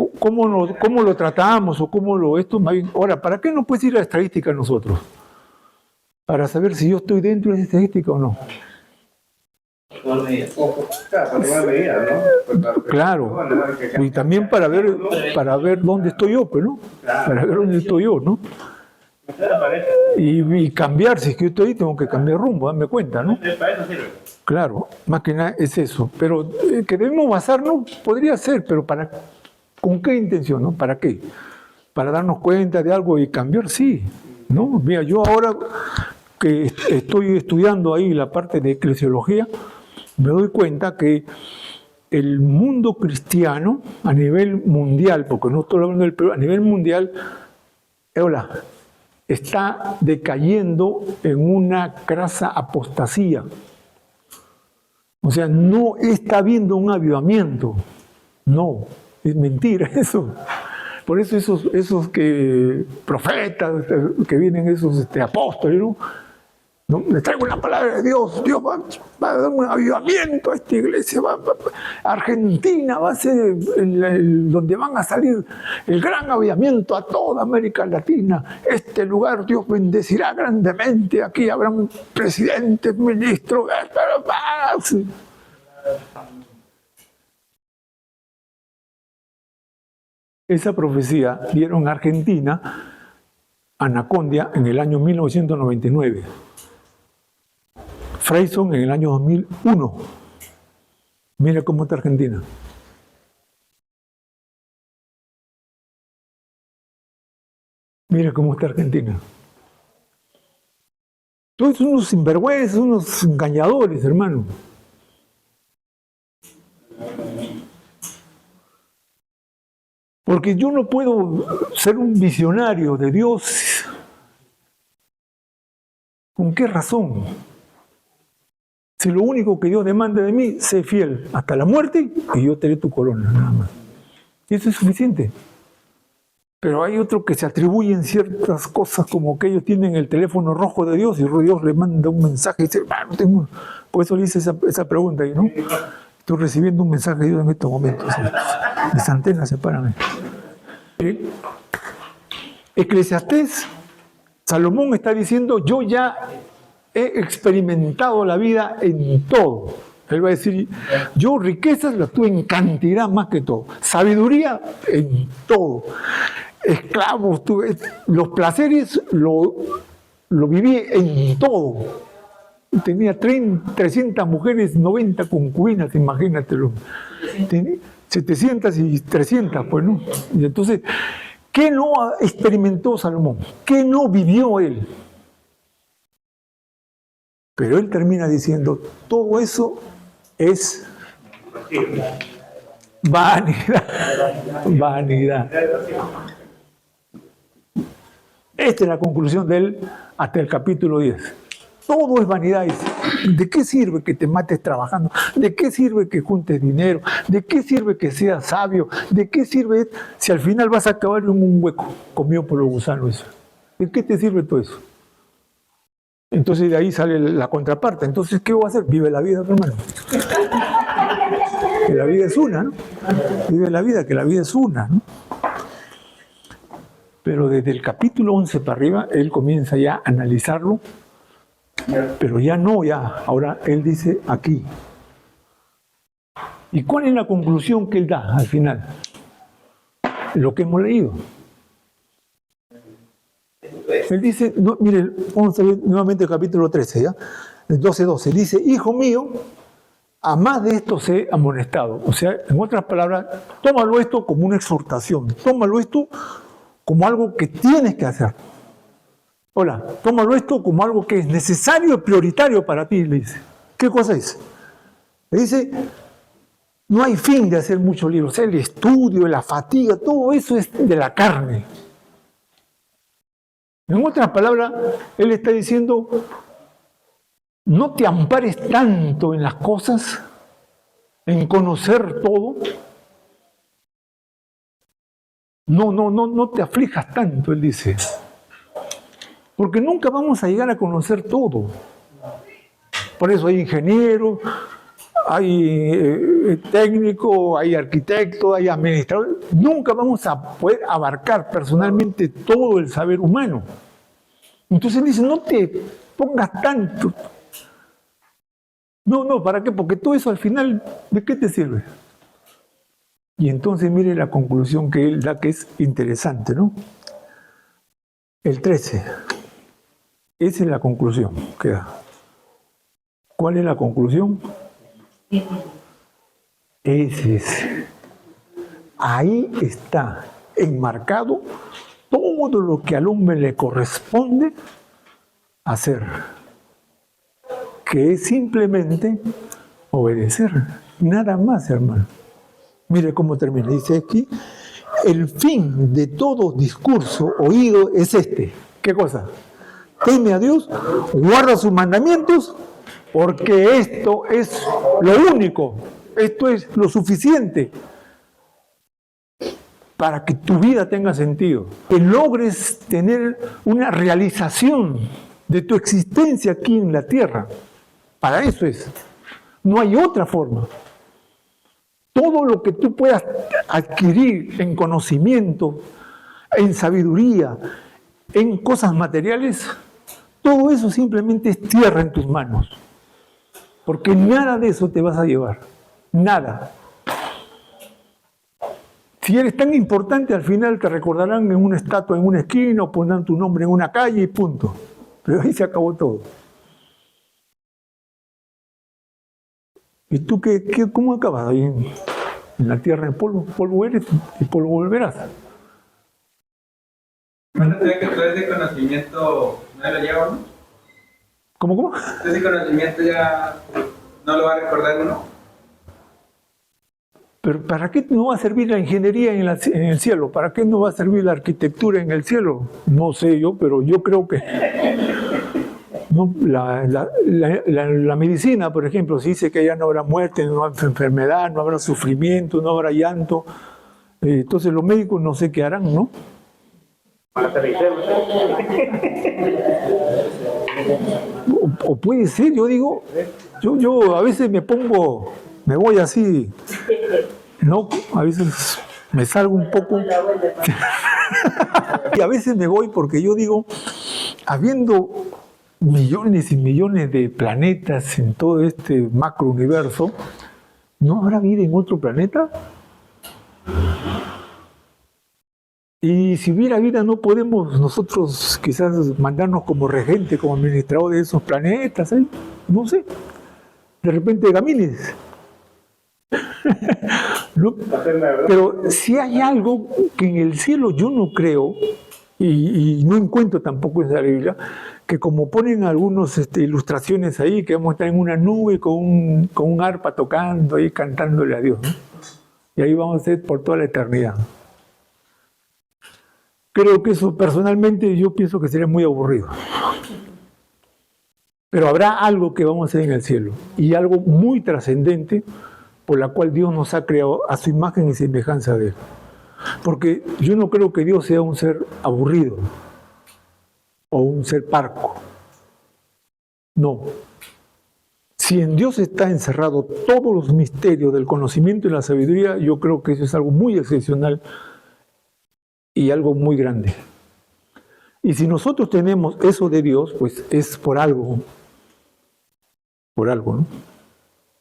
¿Cómo lo tratamos o cómo lo esto? Ahora, ¿para qué nos puede decir la estadística a nosotros? Para saber si yo estoy dentro de esa estadística o no. Claro, y también para ver dónde estoy yo, pues, ¿no? Para ver dónde estoy yo, ¿no? Y cambiar, si es que yo estoy ahí, tengo que cambiar rumbo, darme cuenta, ¿no? Claro, más que nada es eso. Pero que debemos basarnos, podría ser, pero ¿con qué intención, no? ¿Para qué? Para darnos cuenta de algo y cambiar, sí, ¿no? Mira, yo ahora que estoy estudiando ahí la parte de eclesiología, me doy cuenta que el mundo cristiano a nivel mundial, porque no estoy hablando del Perú, a nivel mundial, está decayendo en una crasa apostasía. O sea, no está habiendo un avivamiento. No, es mentira eso. Por eso esos que profetas, que vienen esos apóstoles, ¿no? ¿No? Les traigo una palabra de Dios. Dios va a dar un avivamiento a esta iglesia. Argentina va a ser donde van a salir el gran avivamiento a toda América Latina. Este lugar Dios bendecirá grandemente. Aquí habrá un presidente, ministro. Esa profecía dieron a Argentina, Anacondia, en el año 1999. Freyson en el año 2001. Mira cómo está Argentina. Mira cómo está Argentina. Todos unos sinvergüenzas, unos engañadores, hermano. Porque yo no puedo ser un visionario de Dios. ¿Con qué razón? Si lo único que Dios demanda de mí, sé fiel hasta la muerte y yo te daré tu corona, nada más. Y eso es suficiente. Pero hay otros que se atribuyen ciertas cosas como que ellos tienen el teléfono rojo de Dios y Dios le manda un mensaje y dice, no tengo... Por eso le hice esa pregunta ahí, ¿no? Estoy recibiendo un mensaje de Dios en estos momentos. Mis antenas se paran. Eclesiastés, Salomón está diciendo, yo ya he experimentado la vida en todo. Él va a decir, yo riquezas las tuve en cantidad más que todo. Sabiduría en todo. Esclavos, tuve, los placeres lo viví en todo. Tenía 300 mujeres, 90 concubinas, imagínatelo. 700 y 300, pues, ¿no? Y entonces, ¿qué no experimentó Salomón? ¿Qué no vivió él? Pero él termina diciendo, todo eso es vanidad. Vanidad. Esta es la conclusión de él hasta el capítulo 10. Todo es vanidad. ¿De qué sirve que te mates trabajando? ¿De qué sirve que juntes dinero? ¿De qué sirve que seas sabio? ¿De qué sirve si al final vas a acabar en un hueco comido por los gusanos? ¿De qué te sirve todo eso? Entonces de ahí sale la contraparte. Entonces, ¿qué voy a hacer? Vive la vida, hermano. Que la vida es una, ¿no? Vive la vida, que la vida es una, ¿no? Pero desde el capítulo 11 para arriba, él comienza ya a analizarlo, pero ya no, ya. Ahora él dice aquí. ¿Y cuál es la conclusión que él da al final? Lo que hemos leído. Él dice, no, mire, vamos a ver nuevamente el capítulo 13, ¿ya? El 12:12. Dice, hijo mío, a más de esto sé amonestado. O sea, en otras palabras, tómalo esto como una exhortación. Tómalo esto como algo que tienes que hacer. Hola, tómalo esto como algo que es necesario y prioritario para ti, le dice. ¿Qué cosa es? Le dice, no hay fin de hacer muchos libros. El estudio, la fatiga, todo eso es de la carne. En otras palabras, él está diciendo, no te ampares tanto en las cosas, en conocer todo. No te aflijas tanto, él dice. Porque nunca vamos a llegar a conocer todo. Por eso hay ingenieros, hay técnicos, hay arquitectos, hay administradores. Nunca vamos a poder abarcar personalmente todo el saber humano. Entonces él dice, no te pongas tanto. No, ¿para qué? Porque todo eso al final, ¿de qué te sirve? Y entonces mire la conclusión que él da, que es interesante, ¿no? El 13. Esa es la conclusión que da. ¿Cuál es la conclusión? Ese es. Ahí está enmarcado todo lo que al hombre le corresponde hacer, que es simplemente obedecer, nada más, hermano. Mire cómo termina, dice aquí, el fin de todo discurso oído es este. ¿Qué cosa? Teme a Dios, guarda sus mandamientos, porque esto es lo único, esto es lo suficiente para que tu vida tenga sentido, que logres tener una realización de tu existencia aquí en la tierra. Para eso es. No hay otra forma. Todo lo que tú puedas adquirir en conocimiento, en sabiduría, en cosas materiales, todo eso simplemente es tierra en tus manos. Porque nada de eso te vas a llevar. Nada. Si eres tan importante, al final te recordarán en una estatua en una esquina o pondrán tu nombre en una calle y punto. Pero ahí se acabó todo. ¿Y tú cómo acabas ahí en la tierra de polvo? Polvo eres y polvo volverás. Bueno, ¿sabes que todo ese conocimiento no lo lleva uno? ¿Cómo? Ese conocimiento ya no lo va a recordar uno. Pero ¿para qué no va a servir la ingeniería en el cielo? ¿Para qué no va a servir la arquitectura en el cielo? No sé yo, pero yo creo que... No, la medicina, por ejemplo, se dice que ya no habrá muerte, no habrá enfermedad, no habrá sufrimiento, no habrá llanto. Entonces los médicos no sé qué harán, ¿no? O puede ser, yo digo, yo a veces me voy así, ¿no? A veces me salgo un poco. Y a veces me voy porque yo digo, habiendo millones y millones de planetas en todo este macrouniverso, ¿no habrá vida en otro planeta? Y si hubiera vida, no podemos nosotros quizás mandarnos como regente, como administrador de esos planetas, ¿eh? No sé. De repente Gamines. ¿No? Pero si hay algo que en el cielo yo no creo, y no encuentro tampoco en la Biblia, que como ponen algunas ilustraciones ahí, que vamos a estar en una nube con un arpa tocando y cantándole a Dios, ¿no? Y ahí vamos a ser por toda la eternidad. Creo que eso personalmente yo pienso que sería muy aburrido. Pero habrá algo que vamos a hacer en el cielo, y algo muy trascendente por la cual Dios nos ha creado a su imagen y semejanza de Él. Porque yo no creo que Dios sea un ser aburrido o un ser parco. No. Si en Dios está encerrado todos los misterios del conocimiento y la sabiduría, yo creo que eso es algo muy excepcional y algo muy grande. Y si nosotros tenemos eso de Dios, pues es por algo, ¿no?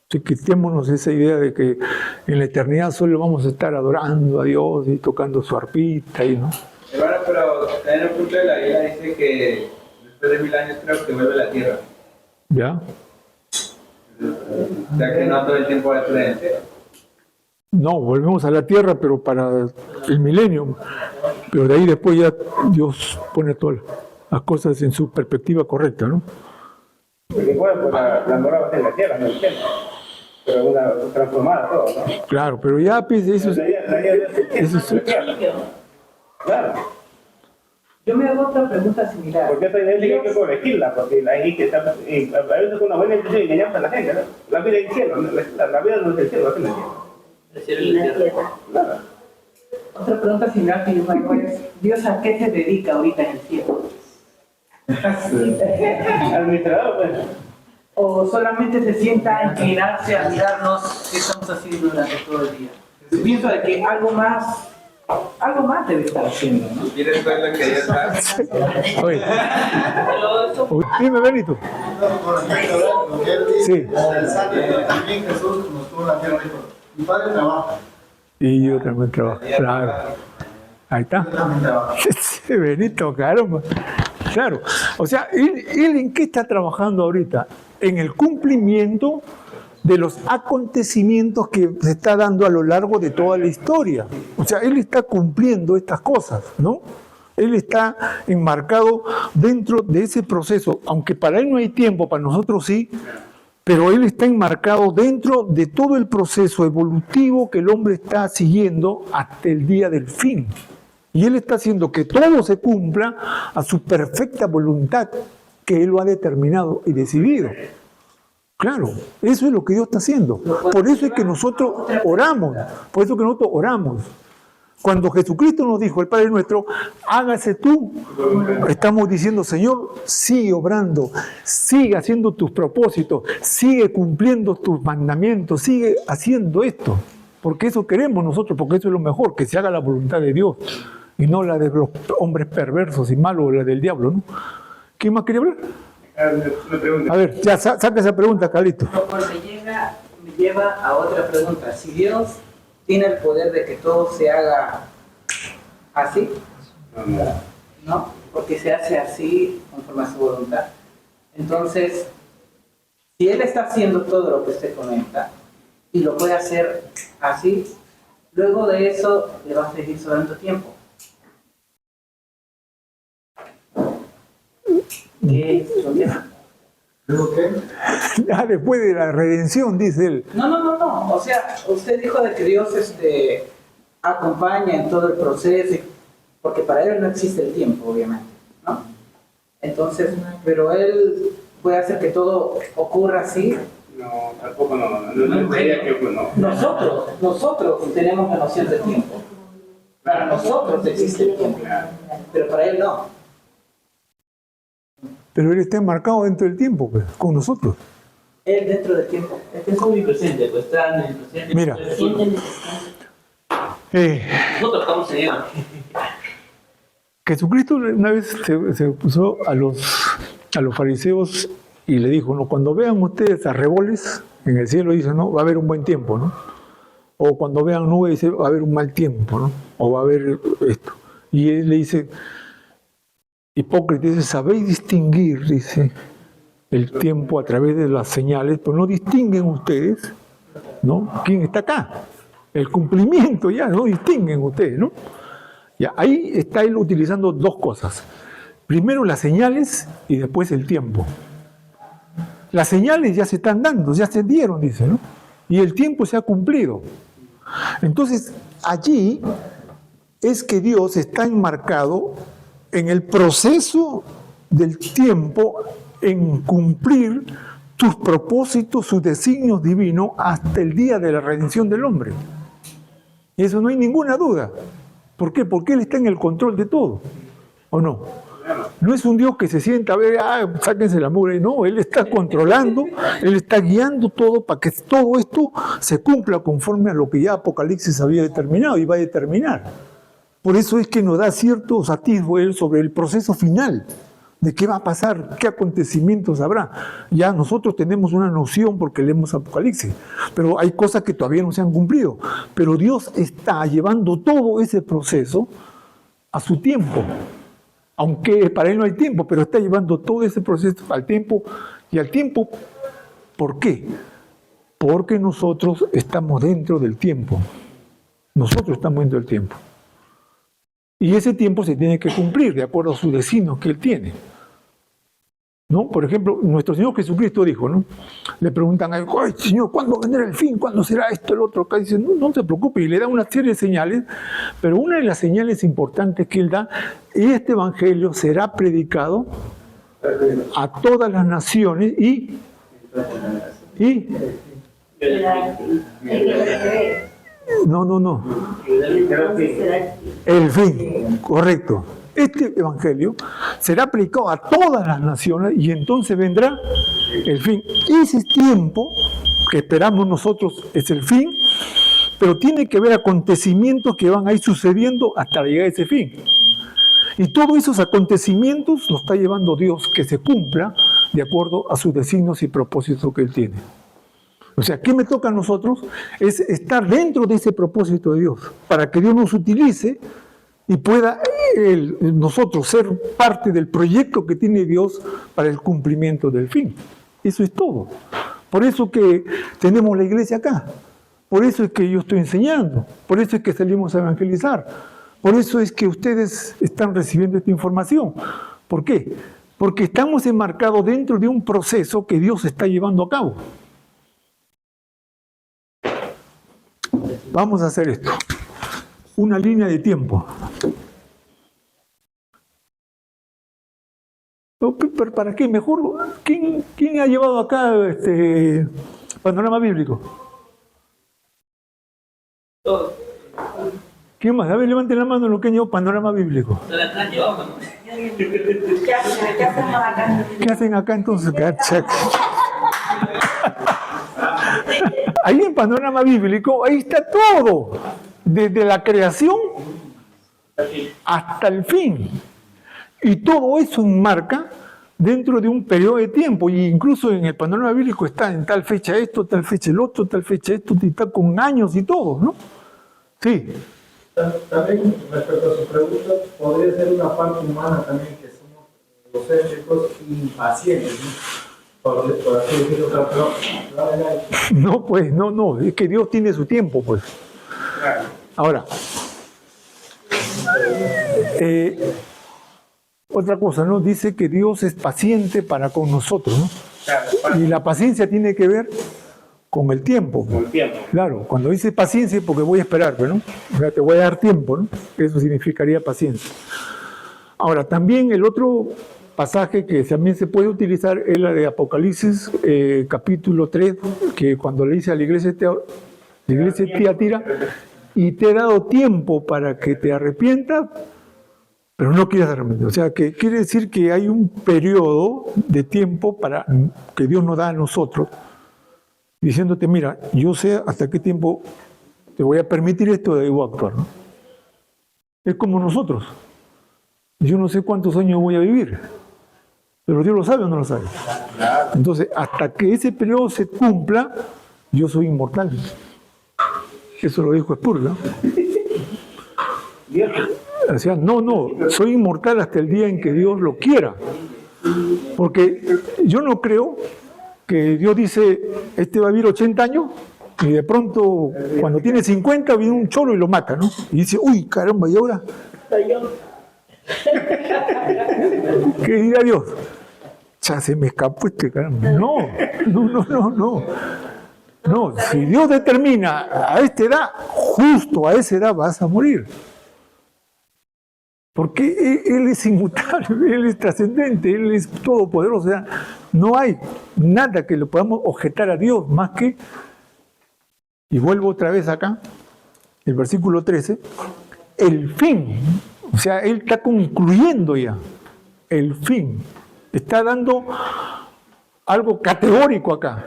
Si quitémonos esa idea de que en la eternidad solo vamos a estar adorando a Dios y tocando su arpita, ¿no? Hermano, pero en un punto de la Biblia dice que después de 1000 años creo que vuelve a la tierra. ¿Ya? O sea que no todo el tiempo va a estar en el cielo. No, volvemos a la tierra, pero para el milenio. Pero de ahí después ya Dios pone todas las cosas en su perspectiva correcta, ¿no? Porque bueno, pues la mora va a ser en la tierra, no en el cielo. Pero una transformada todo, ¿no? Claro, pero ya pues, eso es... Claro. Yo me hago otra pregunta similar. Porque esta idea hay que corregirla, porque la gente está, a veces con una buena intención engañamos a la gente, ¿no? La vida es el cielo, la vida no es el cielo, la vida es el cielo. Claro. Otra pregunta similar que yo me hago es, ¿Dios a qué se dedica ahorita en el cielo? Administrador, pues. ¿O solamente se sienta a inclinarse a mirarnos qué estamos haciendo durante todo el día? Pienso de que algo más debe estar haciendo, ¿no? ¿Quieres ver lo que Dios hace? Oye. Dime, Benito. Con respecto a lo que él dice, Sí. interesante, también Jesús nos tuvo la tierra y dijo, mi padre trabaja. Y yo también trabajo, claro. Ahí está. Yo también trabajo. Ese Benito, caramba. Claro. O sea, ¿él en qué está trabajando ahorita? En el cumplimiento de los acontecimientos que se está dando a lo largo de toda la historia. O sea, él está cumpliendo estas cosas, ¿no? Él está enmarcado dentro de ese proceso, aunque para él no hay tiempo, para nosotros sí, pero él está enmarcado dentro de todo el proceso evolutivo que el hombre está siguiendo hasta el día del fin. Y él está haciendo que todo se cumpla a su perfecta voluntad, que él lo ha determinado y decidido. Claro, eso es lo que Dios está haciendo. Por eso es que nosotros oramos. Por eso que nosotros oramos. Cuando Jesucristo nos dijo, el Padre nuestro, hágase tú, estamos diciendo, Señor, sigue obrando, sigue haciendo tus propósitos, sigue cumpliendo tus mandamientos, sigue haciendo esto. Porque eso queremos nosotros, porque eso es lo mejor, que se haga la voluntad de Dios y no la de los hombres perversos y malos o la del diablo, ¿no? ¿Quién más quiere hablar? A ver, ya saca esa pregunta, Carlito. Lo cual me lleva a otra pregunta. Si Dios tiene el poder de que todo se haga así, ¿no? Porque se hace así conforme a su voluntad. Entonces, si Él está haciendo todo lo que usted comenta y lo puede hacer así, luego de eso le va a seguir sobrando tiempo. ¿Luego qué? Ya después de la redención, dice él. No. O sea, usted dijo de que Dios acompaña en todo el proceso, porque para él no existe el tiempo, obviamente, ¿no? Entonces, pero él puede hacer que todo ocurra así. No, tampoco no diría que no. Nosotros tenemos la noción del tiempo. Para nosotros existe el tiempo, pero para él no. Pero él está enmarcado dentro del tiempo, pues, con nosotros. Él dentro del tiempo. Este es omnipresente, pues está en el presente. Mira. Nosotros estamos en él. Jesucristo una vez se puso a los fariseos y le dijo, ¿no? Cuando vean ustedes arreboles en el cielo, dice, ¿no? Va a haber un buen tiempo, ¿no? O cuando vean nubes, dice, va a haber un mal tiempo, ¿no? O va a haber esto. Y él le dice, hipócrita, dice, sabéis distinguir, dice, el tiempo a través de las señales, pero no distinguen ustedes, ¿no? ¿Quién está acá? El cumplimiento ya, no distinguen ustedes, ¿no? Ya, ahí está él utilizando dos cosas. Primero las señales y después el tiempo. Las señales ya se están dando, ya se dieron, dice, ¿no? Y el tiempo se ha cumplido. Entonces, allí es que Dios está enmarcado en el proceso del tiempo en cumplir sus propósitos, sus designios divinos hasta el día de la redención del hombre. Y eso no hay ninguna duda. ¿Por qué? Porque Él está en el control de todo, ¿o no? No es un Dios que se sienta a ver, sáquense la mugre. No, Él está controlando, Él está guiando todo para que todo esto se cumpla conforme a lo que ya Apocalipsis había determinado y va a determinar. Por eso es que nos da ciertos atisbos Él sobre el proceso final, de qué va a pasar, qué acontecimientos habrá. Ya nosotros tenemos una noción porque leemos Apocalipsis, pero hay cosas que todavía no se han cumplido. Pero Dios está llevando todo ese proceso a su tiempo. Aunque para Él no hay tiempo, pero está llevando todo ese proceso al tiempo. Y al tiempo, ¿por qué? Porque nosotros estamos dentro del tiempo. Nosotros estamos dentro del tiempo. Y ese tiempo se tiene que cumplir de acuerdo a sus designios que Él tiene. ¿No? Por ejemplo, nuestro Señor Jesucristo dijo, ¿no? Le preguntan a Él, ¡ay, Señor, ¿cuándo vendrá el fin? ¿Cuándo será esto, el otro? Acá dice, no se preocupe, y le da una serie de señales, pero una de las señales importantes que Él da, este Evangelio será predicado a todas las naciones y no. El fin, correcto. Este Evangelio será predicado a todas las naciones y entonces vendrá el fin. Ese tiempo que esperamos nosotros es el fin, pero tiene que haber acontecimientos que van a ir sucediendo hasta llegar a ese fin. Y todos esos acontecimientos los está llevando Dios que se cumpla de acuerdo a sus designios y propósitos que Él tiene. O sea, ¿qué me toca a nosotros? Es estar dentro de ese propósito de Dios, para que Dios nos utilice y pueda nosotros ser parte del proyecto que tiene Dios para el cumplimiento del fin. Eso es todo. Por eso que tenemos la iglesia acá. Por eso es que yo estoy enseñando. Por eso es que salimos a evangelizar. Por eso es que ustedes están recibiendo esta información. ¿Por qué? Porque estamos enmarcados dentro de un proceso que Dios está llevando a cabo. Vamos a hacer esto. Una línea de tiempo. ¿Pero para qué? Mejor, ¿quién ha llevado acá panorama bíblico? Todos. ¿Quién más? A ver, levanten la mano lo que han llevado panorama bíblico. ¿Qué hacen acá entonces? Ahí en panorama bíblico, ahí está todo. Desde la creación hasta el fin. Y todo eso enmarca dentro de un periodo de tiempo. Y incluso en el panorama bíblico está en tal fecha esto, tal fecha el otro, tal fecha esto, y está con años y todo, ¿no? Sí. También, respecto a su pregunta, podría ser una parte humana también, que somos los éticos impacientes, ¿no? Por así decirlo, no, pues, no, es que Dios tiene su tiempo, pues. Ahora, otra cosa, ¿no? Dice que Dios es paciente para con nosotros, ¿no? Claro, Y la paciencia tiene que ver con el tiempo. con el tiempo. Claro, cuando dice paciencia es porque voy a esperar, ¿no? O sea, te voy a dar tiempo, ¿no? Eso significaría paciencia. Ahora, también el otro pasaje que también se puede utilizar es la de Apocalipsis, capítulo 3, que cuando le dice a la iglesia de Tiatira, y te he dado tiempo para que te arrepientas, pero no quieres arrepentir. O sea, que quiere decir que hay un periodo de tiempo para que Dios nos da a nosotros, diciéndote, mira, yo sé hasta qué tiempo te voy a permitir esto, debo actuar, ¿no? Es como nosotros. Yo no sé cuántos años voy a vivir, pero Dios lo sabe o no lo sabe. Entonces, hasta que ese periodo se cumpla, yo soy inmortal. Eso lo dijo Spurgeon, ¿no? O sea, no, soy inmortal hasta el día en que Dios lo quiera. Porque yo no creo que Dios dice, este va a vivir 80 años, y de pronto, cuando tiene 50, viene un cholo y lo mata, ¿no? Y dice, uy, caramba, ¿y ahora? ¿Qué dirá Dios? Ya se me escapó este caramba. No. No, si Dios determina a esta edad, justo a esa edad vas a morir. Porque Él es inmutable, Él es trascendente, Él es todopoderoso. O sea, no hay nada que le podamos objetar a Dios más que, y vuelvo otra vez acá, el versículo 13, el fin. O sea, Él está concluyendo ya el fin. Está dando algo categórico acá.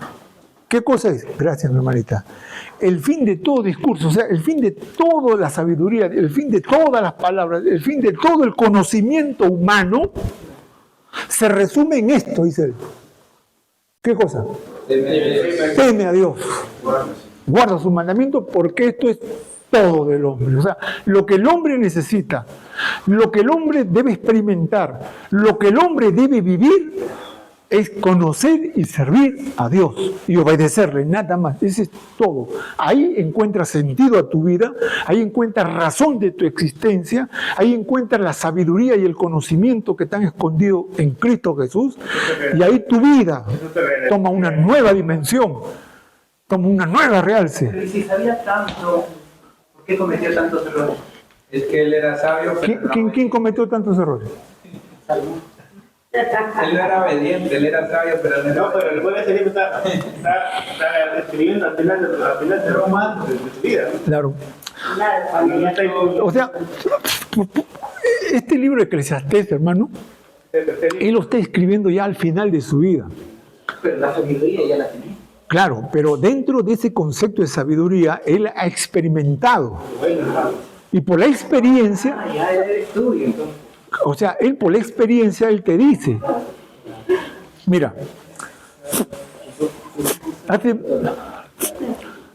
¿Qué cosa es? Gracias, mi hermanita. El fin de todo discurso, o sea, el fin de toda la sabiduría, el fin de todas las palabras, el fin de todo el conocimiento humano, se resume en esto, dice él. ¿Qué cosa? Teme a Dios. Guarda sus mandamientos, porque esto es todo del hombre. O sea, lo que el hombre necesita, lo que el hombre debe experimentar, lo que el hombre debe vivir, es conocer y servir a Dios y obedecerle, nada más. Ese es todo. Ahí encuentras sentido a tu vida, ahí encuentras razón de tu existencia, ahí encuentras la sabiduría y el conocimiento que están escondidos en Cristo Jesús, y ahí tu vida toma una nueva dimensión, toma una nueva realce. Pero si sabía tanto, ¿por qué cometió tantos errores? Es que él era sabio, pero ¿Quién cometió tantos errores? él no era obediente, él era sabio, pero no era No, pero el juez de ese libro está escribiendo al final de Romano de su vida. Claro. O sea, este libro de Eclesiastés, hermano, él lo está escribiendo ya al final de su vida. Pero la sabiduría ya la tenía. Claro, pero dentro de ese concepto de sabiduría, él ha experimentado. Y por la experiencia, Ya era el estudio, entonces. o sea, él por la experiencia, él te dice, mira,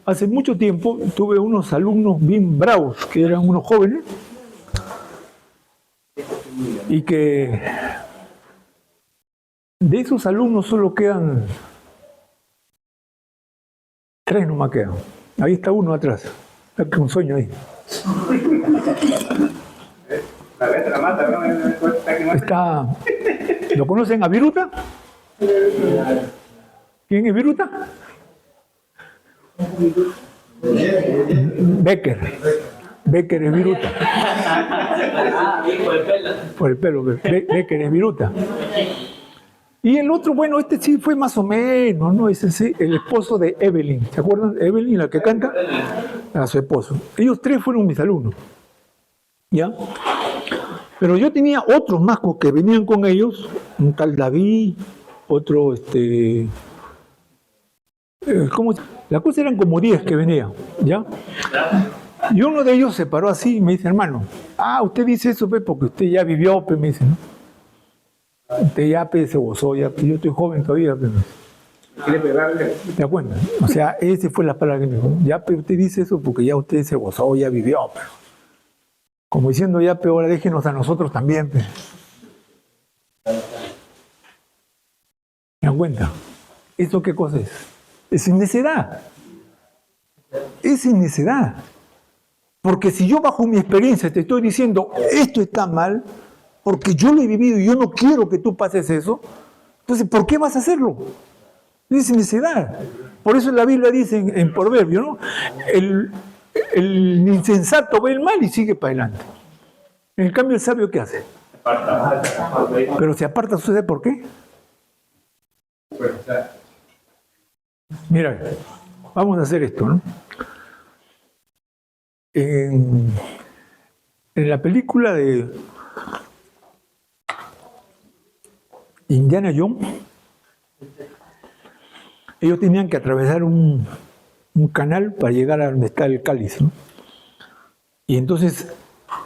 hace mucho tiempo tuve unos alumnos bien bravos, que eran unos jóvenes, y que de esos alumnos solo quedan 3 nomás quedan. Ahí está uno atrás, está con un sueño ahí. La letra mata, ¿no? Está, ¿lo conocen a Viruta? ¿Quién es Viruta? Becker es Viruta. Por el pelo. Por el pelo, Becker es Viruta. Y el otro, bueno, este sí fue más o menos, ¿no? Ese sí, el esposo de Evelyn. ¿Se acuerdan? Evelyn, la que canta, a su esposo. Ellos 3 fueron mis alumnos. ¿Ya? Pero yo tenía otros más que venían con ellos, un tal David, otro, ¿cómo? La cosa eran como 10 que venían, ¿ya? Y uno de ellos se paró así y me dice, hermano, usted dice eso, pe, porque usted ya vivió, pe, me dice, ¿no? Usted ya, pe, se gozó, ya, pe, yo estoy joven todavía, pe. Quiere pegarle. ¿Te das cuenta? O sea, esa fue la palabra que me dijo, ya, pe, usted dice eso porque ya usted se gozó, ya vivió, pe. Como diciendo, ya, pe, ahora déjenos a nosotros también, pe. ¿Te das cuenta? ¿Eso qué cosa es? Es necedad. Es necedad. Porque si yo bajo mi experiencia te estoy diciendo, esto está mal, porque yo lo he vivido y yo no quiero que tú pases eso, entonces, ¿por qué vas a hacerlo? Es necedad. Por eso la Biblia dice en Proverbio, ¿no? El insensato ve el mal y sigue para adelante. En cambio, el sabio, ¿qué hace? Pero se aparta, ¿sucede por qué? Mira, vamos a hacer esto, ¿no? En la película de Indiana Jones, ellos tenían que atravesar un canal para llegar a donde está el cáliz, ¿no? Y entonces,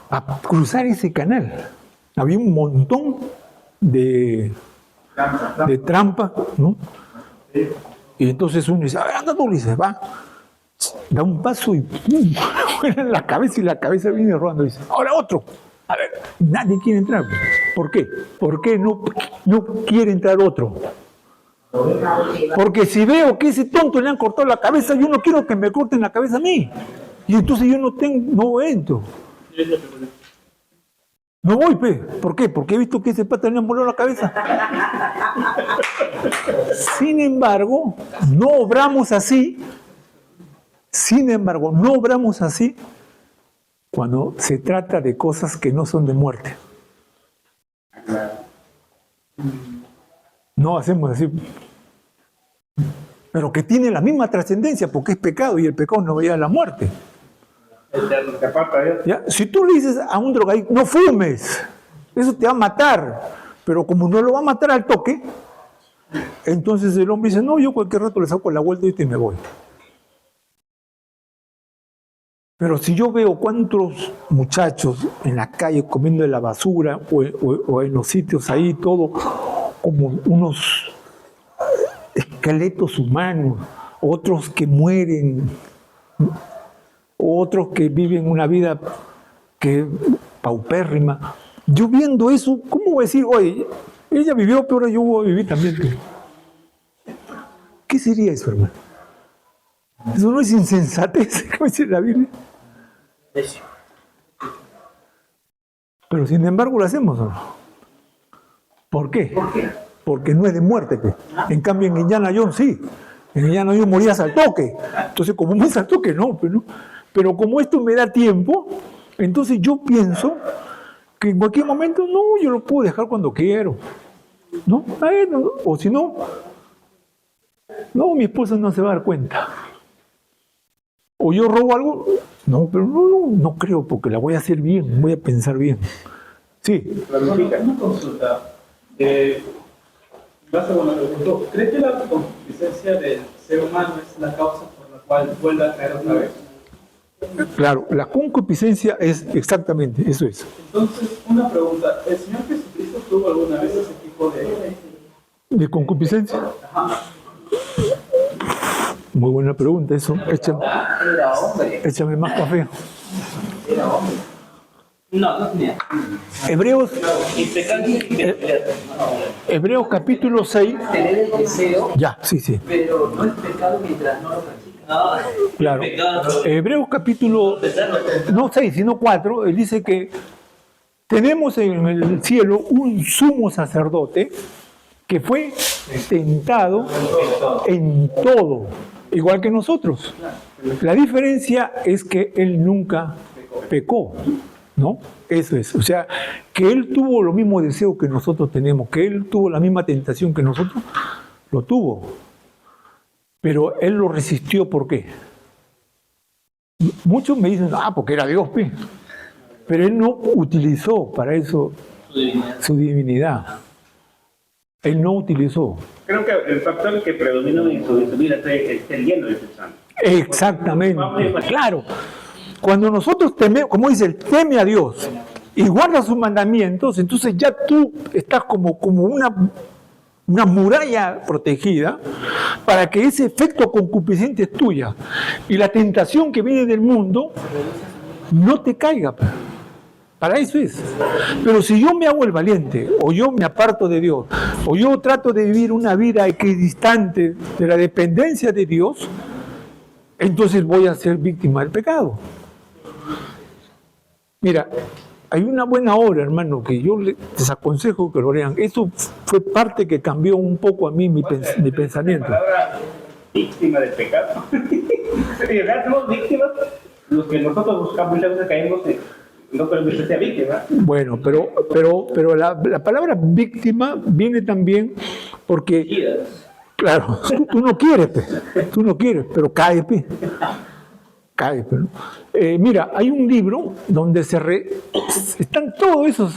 a cruzar ese canal, había un montón de trampas, ¿no? Y entonces uno dice, anda tú, dice, va, da un paso y ¡pum! En la cabeza, y la cabeza viene rodando, y dice, ahora otro. A ver, nadie quiere entrar. ¿Por qué? ¿Por qué no quiere entrar otro? Porque si veo que ese tonto le han cortado la cabeza, yo no quiero que me corten la cabeza a mí. Y entonces yo no entro. No voy, pe. ¿Por qué? Porque he visto que ese pata le han volado la cabeza. Sin embargo, no obramos así. Sin embargo, no obramos así cuando se trata de cosas que no son de muerte. No hacemos así. Pero que tiene la misma trascendencia porque es pecado y el pecado no va a la muerte. ¿Ya? Si tú le dices a un drogadicto, no fumes, eso te va a matar. Pero como no lo va a matar al toque, entonces el hombre dice, no, yo cualquier rato le saco la vuelta y me voy. Pero si yo veo cuántos muchachos en la calle comiendo de la basura o en los sitios ahí, todo como unos esqueletos humanos, otros que mueren, otros que viven una vida que paupérrima. Yo viendo eso, ¿cómo voy a decir, oye, ella vivió, pero yo voy a vivir también? ¿Qué sería eso, hermano? Eso no es insensatez, como dice la Biblia. Pero sin embargo lo hacemos, ¿no? ¿Por qué? Porque no es de muerte. Pues. En cambio en Indiana Jones sí. En Indiana Jones morías al toque. Entonces como mueres al toque, no, pues, ¿no? Pero como esto me da tiempo, entonces yo pienso que en cualquier momento, no, yo lo puedo dejar cuando quiero. ¿No? O si no, no, mi esposa no se va a dar cuenta. O yo robo algo, no, pero no creo, porque la voy a hacer bien, voy a pensar bien. Sí. Una consulta. ¿Cree que la concupiscencia del ser humano es la causa por la cual vuelve a caer otra vez? Claro, la concupiscencia es exactamente, eso es. Entonces, una pregunta. ¿El Señor Jesucristo tuvo alguna vez ese tipo de concupiscencia? Ajá. Muy buena pregunta eso. Échame más café. No tenía. Hebreos capítulo 6. Tener el deseo, Ya, sí. pero no es pecado mientras no lo practica. Claro. Hebreos capítulo, no 6, sino 4, él dice que tenemos en el cielo un sumo sacerdote que fue tentado en todo, igual que nosotros. La diferencia es que él nunca pecó, ¿no? Eso es. O sea, que él tuvo los mismos deseos que nosotros tenemos, que él tuvo la misma tentación que nosotros, lo tuvo. Pero él lo resistió, ¿por qué? Muchos me dicen, porque era Dios, pe. Pero él no utilizó para eso su divinidad. Él no utilizó. Creo que el factor que predomina en su vida es el lleno de Espíritu Santo. Exactamente. Claro. Cuando nosotros tememos, como dice, teme a Dios y guarda sus mandamientos, entonces ya tú estás como una muralla protegida para que ese efecto concupiscente es tuya y la tentación que viene del mundo no te caiga. Para eso es. Pero si yo me hago el valiente, o yo me aparto de Dios, o yo trato de vivir una vida equidistante de la dependencia de Dios, entonces voy a ser víctima del pecado. Mira, hay una buena obra, hermano, que yo les aconsejo que lo lean. Eso fue parte que cambió un poco a mí mi pensamiento. La palabra víctima del pecado. En realidad somos víctimas, los que nosotros buscamos muchas veces caemos en no queremos que sea víctima. Bueno, pero la palabra víctima viene también porque, claro, tú no quieres, pero cae, ¿no? Mira, hay un libro donde están todos esos,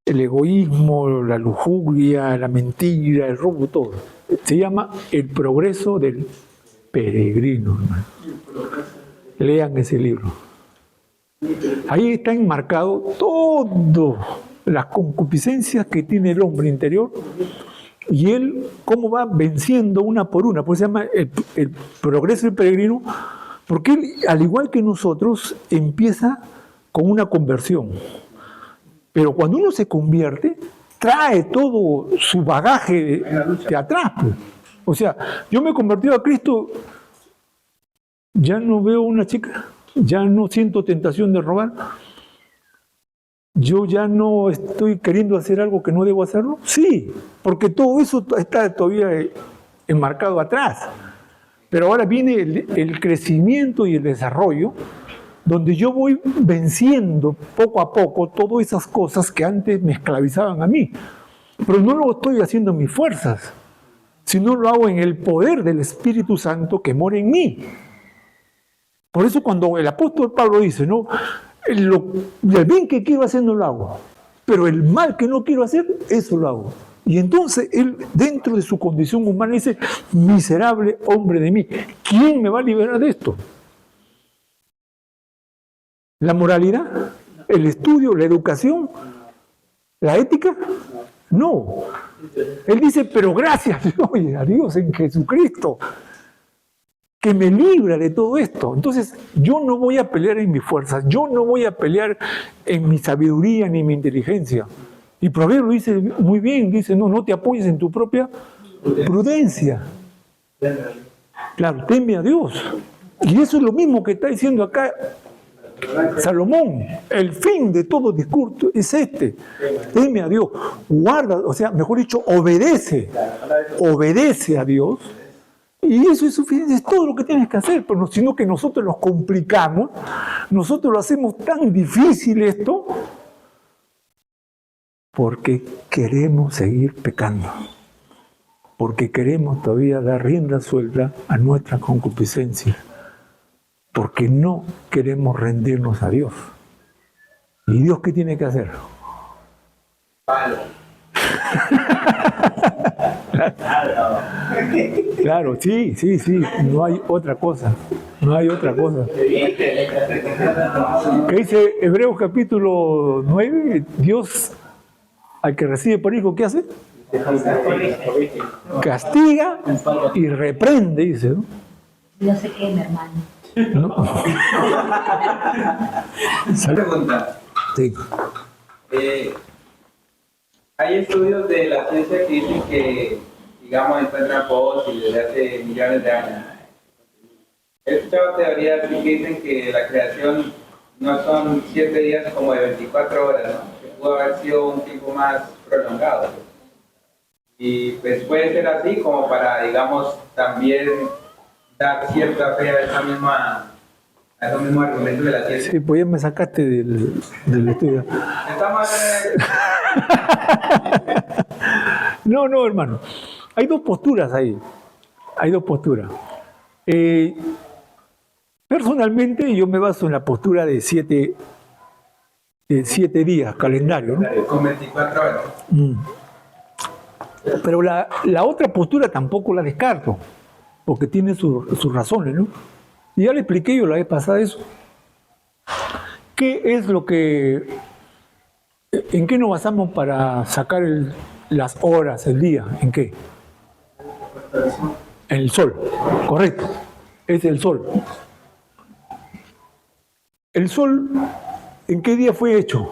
el egoísmo, la lujuria, la mentira, el robo, todo. Se llama El progreso del peregrino, hermano. Lean ese libro. Ahí está enmarcado todo las concupiscencias que tiene el hombre interior y él cómo va venciendo una por una. Pues se llama el progreso del peregrino, porque él, al igual que nosotros, empieza con una conversión. Pero cuando uno se convierte, trae todo su bagaje de atrás. Pues. O sea, yo me he convertido a Cristo, ya no veo una chica, ya no siento tentación de robar, yo ya no estoy queriendo hacer algo que no debo hacerlo. Sí, porque todo eso está todavía enmarcado atrás. Pero ahora viene el crecimiento y el desarrollo, donde yo voy venciendo poco a poco todas esas cosas que antes me esclavizaban a mí. Pero no lo estoy haciendo en mis fuerzas, sino lo hago en el poder del Espíritu Santo que mora en mí. Por eso cuando el apóstol Pablo dice, ¿no? El bien que quiero hacer no lo hago, pero el mal que no quiero hacer, eso lo hago. Y entonces él, dentro de su condición humana, dice, miserable hombre de mí, ¿quién me va a liberar de esto? ¿La moralidad? ¿El estudio? ¿La educación? ¿La ética? No. Él dice, pero gracias a Dios en Jesucristo, que me libra de todo esto. Entonces, yo no voy a pelear en mis fuerzas, yo no voy a pelear en mi sabiduría ni en mi inteligencia. Y Proverbio lo dice muy bien, dice, no te apoyes en tu propia prudencia. Claro, teme a Dios. Y eso es lo mismo que está diciendo acá Salomón. El fin de todo discurso es este. Teme a Dios, guarda, o sea, mejor dicho, obedece a Dios. Y eso es suficiente, es todo lo que tienes que hacer, pero sino que nosotros nos complicamos, nosotros lo hacemos tan difícil esto, porque queremos seguir pecando, porque queremos todavía dar rienda suelta a nuestra concupiscencia, porque no queremos rendirnos a Dios. ¿Y Dios qué tiene que hacer? Palo. Claro, sí, no hay otra cosa, ¿Qué dice Hebreos capítulo 9? Dios, al que recibe por hijo, ¿qué hace? Castiga y reprende, dice, ¿no? No se queme, hermano. ¿No? Pregunta. Sí. Hay estudios de la ciencia que dicen que, digamos, encuentran fósiles desde hace millones de años. He escuchado teorías que dicen que la creación no son 7 días como de 24 horas, ¿no? Que pudo haber sido un tiempo más prolongado. Y pues puede ser así como para, digamos, también dar cierta fe a esos mismos argumentos de la ciencia. Sí, pues ya me sacaste del estudio. Estamos No, hermano. Hay dos posturas ahí. Personalmente, yo me baso en la postura de 7 días, calendario, ¿no? con 24 horas. Pero la otra postura tampoco la descarto, porque tiene sus razones, ¿no? Y ya le expliqué yo la vez pasada eso. ¿Qué es lo que... ¿En qué nos basamos para sacar las horas, el día? ¿En qué? En el sol, correcto. Es el sol. ¿El sol en qué día fue hecho?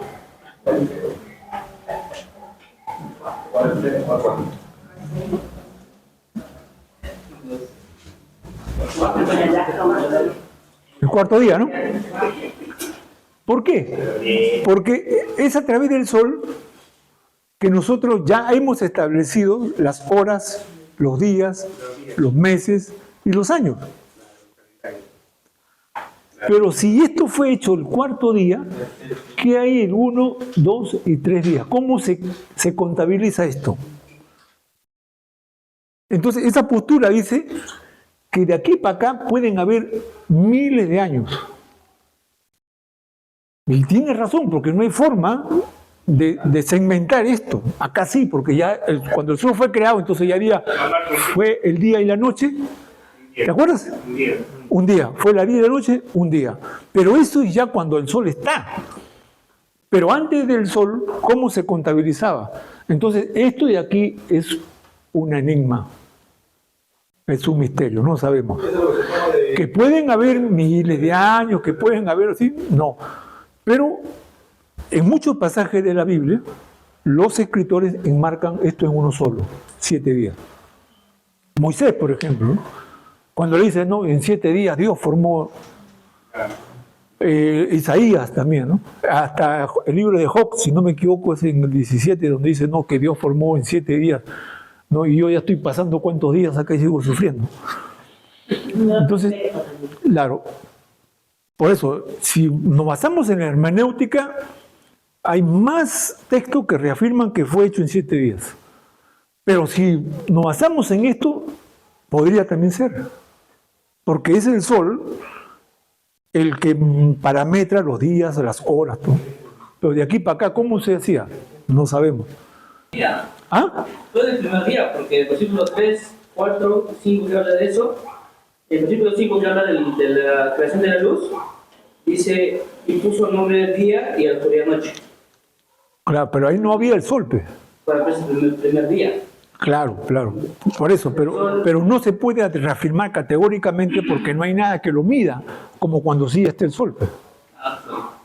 El cuarto día, ¿no? ¿Por qué? Porque es a través del sol que nosotros ya hemos establecido las horas, los días, los meses y los años. Pero si esto fue hecho el cuarto día, ¿qué hay el 1, 2 y 3 días? ¿Cómo se contabiliza esto? Entonces, esa postura dice que de aquí para acá pueden haber miles de años. Y tiene razón, porque no hay forma de segmentar esto. Acá sí, porque ya cuando el sol fue creado, entonces ya fue el día y la noche. ¿Te acuerdas? Un día. Un día. Fue la día y la noche, un día. Pero eso es ya cuando el sol está. Pero antes del sol, ¿cómo se contabilizaba? Entonces, esto de aquí es un enigma. Es un misterio, no sabemos. Que pueden haber miles de años, que pueden haber así, no. Pero en muchos pasajes de la Biblia, los escritores enmarcan esto en uno solo, 7 días. Moisés, por ejemplo, ¿no? Cuando le dice, no, en 7 días Dios formó, Isaías también, ¿no? Hasta el libro de Job, si no me equivoco, es en el 17, donde dice, no, que Dios formó en 7 días, ¿no? Y yo ya estoy pasando cuántos días acá y sigo sufriendo. Entonces, claro, por eso, si nos basamos en la hermenéutica, hay más textos que reafirman que fue hecho en 7 días. Pero si nos basamos en esto, podría también ser. Porque es el sol el que parametra los días, las horas, todo. Pero de aquí para acá, ¿cómo se hacía? No sabemos. ¿Ah? Fue el primer día, porque el versículo 3, 4, 5 que habla de eso. El versículo 5 que habla de la creación de la luz, dice, y puso nombre del día y a la oscuridad noche. Claro, pero ahí no había el sol, pues. Para el primer día. Claro, claro. Por eso, pero no se puede reafirmar categóricamente porque no hay nada que lo mida, como cuando sí está el sol, pues.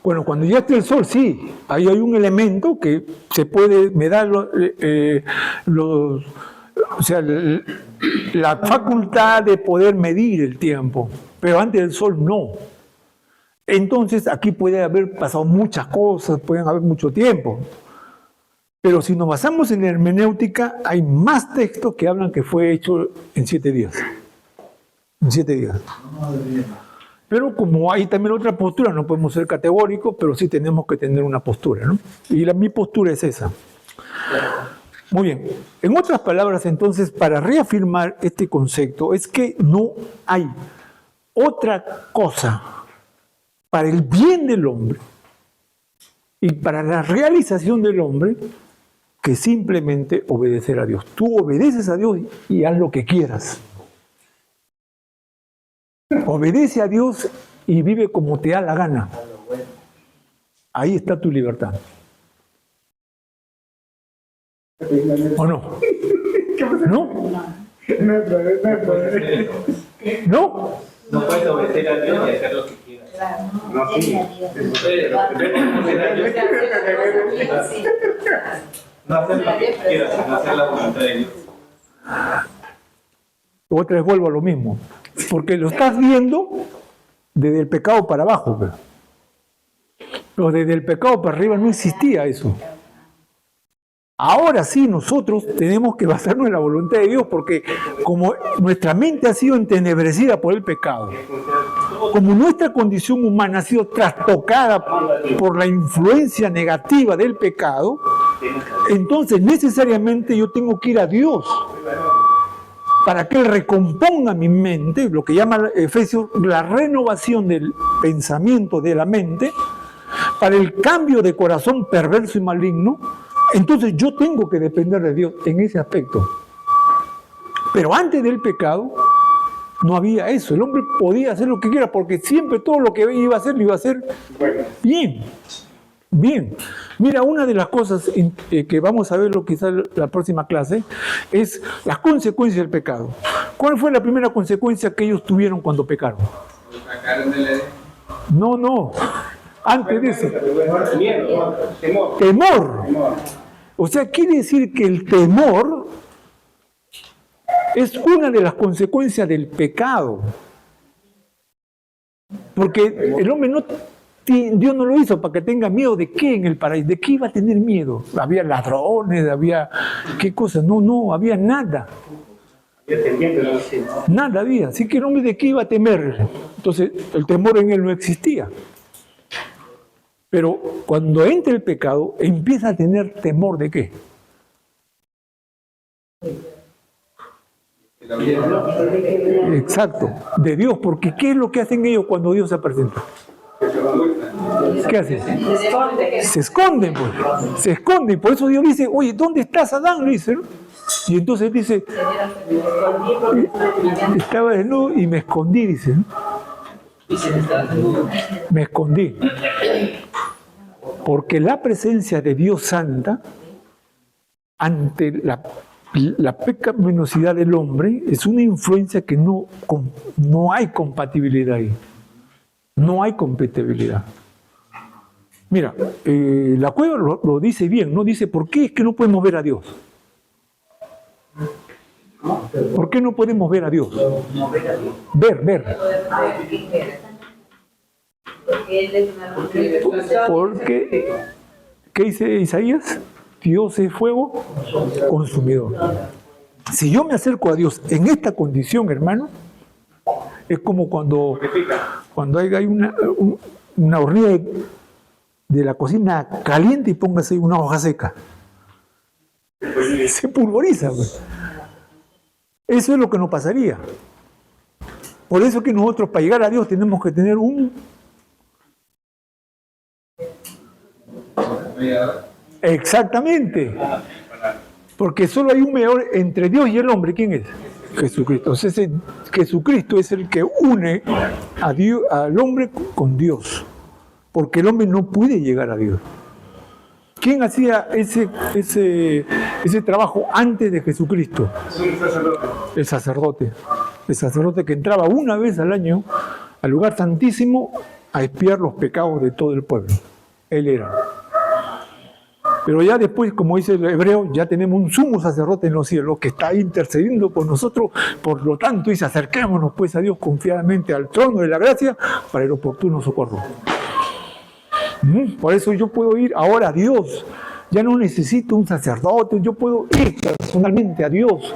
Bueno, cuando ya esté el sol, sí. Ahí hay un elemento que se puede medir o sea, la facultad de poder medir el tiempo, pero antes del sol no. Entonces aquí puede haber pasado muchas cosas, pueden haber mucho tiempo. Pero si nos basamos en la hermenéutica, hay más textos que hablan que fue hecho en 7 días. En 7 días. Pero como hay también otra postura, no podemos ser categóricos, pero sí tenemos que tener una postura, ¿no? Y mi postura es esa. Muy bien. En otras palabras, entonces, para reafirmar este concepto, es que no hay otra cosa para el bien del hombre y para la realización del hombre que simplemente obedecer a Dios. Tú obedeces a Dios y haz lo que quieras. Obedece a Dios y vive como te da la gana. Ahí está tu libertad. ¿O no? ¿No? ¿No? No puedes obedecer a Dios y hacer lo que quieras. No, sí. No hacer lo que quieras, sino hacer la voluntad de Dios. Otra vez vuelvo a lo mismo. Porque lo estás viendo desde el pecado para abajo. Pero desde el pecado para arriba no existía eso. Ahora sí nosotros tenemos que basarnos en la voluntad de Dios, porque como nuestra mente ha sido entenebrecida por el pecado, como nuestra condición humana ha sido trastocada por la influencia negativa del pecado, entonces necesariamente yo tengo que ir a Dios para que Él recomponga mi mente, lo que llama Efesios la renovación del pensamiento de la mente, para el cambio de corazón perverso y maligno. Entonces yo tengo que depender de Dios en ese aspecto. Pero antes del pecado no había eso. El hombre podía hacer lo que quiera porque siempre todo lo que iba a hacer lo iba a hacer bien. Bien. Mira, una de las cosas que vamos a verlo quizás la próxima clase es las consecuencias del pecado. ¿Cuál fue la primera consecuencia que ellos tuvieron cuando pecaron? No. Antes de eso. Temor. O sea, quiere decir que el temor es una de las consecuencias del pecado. Porque el hombre Dios no lo hizo para que tenga miedo de qué en el paraíso. ¿De qué iba a tener miedo? Había ladrones, había qué cosas. No había nada. Nada había. Así que el hombre de qué iba a temer. Entonces el temor en él no existía. Pero cuando entra el pecado, empieza a tener temor de qué. Exacto, de Dios, porque ¿qué es lo que hacen ellos cuando Dios se presenta? ¿Qué hacen? Se esconden, pues. Se esconden. Por eso Dios dice, oye, ¿dónde estás, Adán? Le dice, ¿no? Y entonces dice, estaba desnudo y me escondí, dice, ¿no? Me escondí. Porque la presencia de Dios Santa ante la pecaminosidad del hombre es una influencia que no hay compatibilidad ahí. No hay compatibilidad. Mira, la cueva lo dice bien, ¿no? Dice, ¿por qué es que no podemos ver a Dios? ¿Por qué no podemos ver a Dios? Ver. Porque, ¿qué dice Isaías? Dios es fuego consumidor. Si yo me acerco a Dios en esta condición, hermano, es como cuando hay una hornilla de la cocina caliente y póngase una hoja seca. Se pulveriza, pues. Eso es lo que nos pasaría. Por eso es que nosotros para llegar a Dios tenemos que tener Exactamente. Porque solo hay un mediador entre Dios y el hombre. ¿Quién es? Jesucristo. Entonces, Jesucristo es el que une a Dios, al hombre con Dios. Porque el hombre no puede llegar a Dios. ¿Quién hacía ese trabajo antes de Jesucristo? El sacerdote. El sacerdote que entraba una vez al año al lugar santísimo a expiar los pecados de todo el pueblo. Él era. Pero ya después, como dice el hebreo, ya tenemos un sumo sacerdote en los cielos que está intercediendo por nosotros. Por lo tanto, dice, acerquémonos pues a Dios confiadamente al trono de la gracia para el oportuno socorro. Por eso yo puedo ir ahora a Dios. Ya no necesito un sacerdote, yo puedo ir personalmente a Dios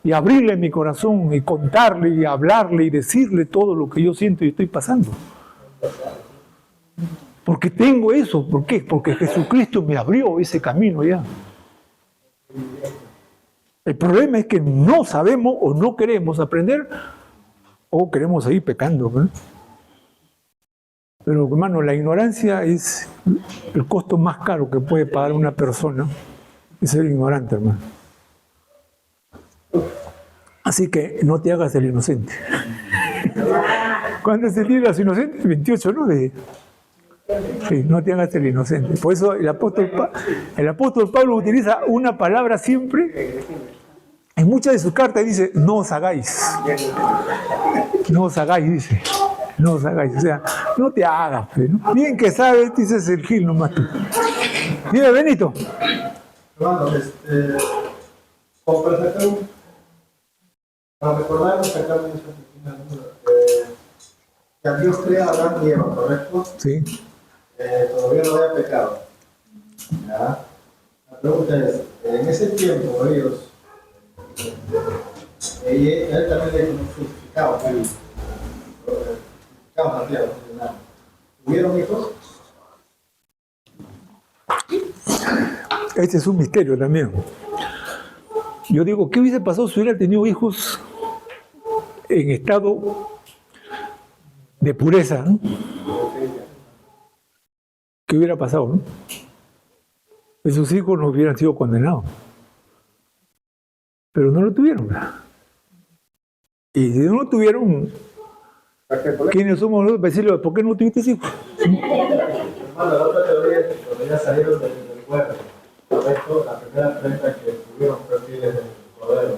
y abrirle mi corazón y contarle y hablarle y decirle todo lo que yo siento y estoy pasando. Porque tengo eso. ¿Por qué? Porque Jesucristo me abrió ese camino ya. El problema es que no sabemos o no queremos aprender o queremos seguir pecando, ¿no? Pero, hermano, la ignorancia es el costo más caro que puede pagar una persona. Es ser ignorante, hermano. Así que no te hagas el inocente. ¿Cuándo es el día de los inocentes? 28, ¿no? Sí, no te hagas el inocente. Por eso el apóstol Pablo utiliza una palabra siempre. En muchas de sus cartas dice, no os hagáis. No os hagáis, dice. No os hagáis. O sea, no te hagas, ¿no? Bien que sabes, dices el Gil nomás tú. Dime, Benito. Hermano, como para recordarnos acá que a Dios crea a Adán y Eva, ¿correcto? Sí. Todavía no había pecado. ¿Ya? La pregunta es, en ese tiempo ellos, él también le crucificaba, crucificaban a tierra, ¿tuvieron hijos? Este es un misterio también. Yo digo, ¿qué hubiese pasado si hubiera tenido hijos en estado de pureza? ¿No? ¿Qué hubiera pasado? ¿No? Esos hijos no hubieran sido condenados. Pero no lo tuvieron. Y si no lo tuvieron, ¿quiénes somos nosotros para decirle, por qué no tuviste hijos? Hermano, la otra teoría es que cuando ya salieron del cuerpo, correcto, la primera prenda que tuvieron fue pieles del cordero.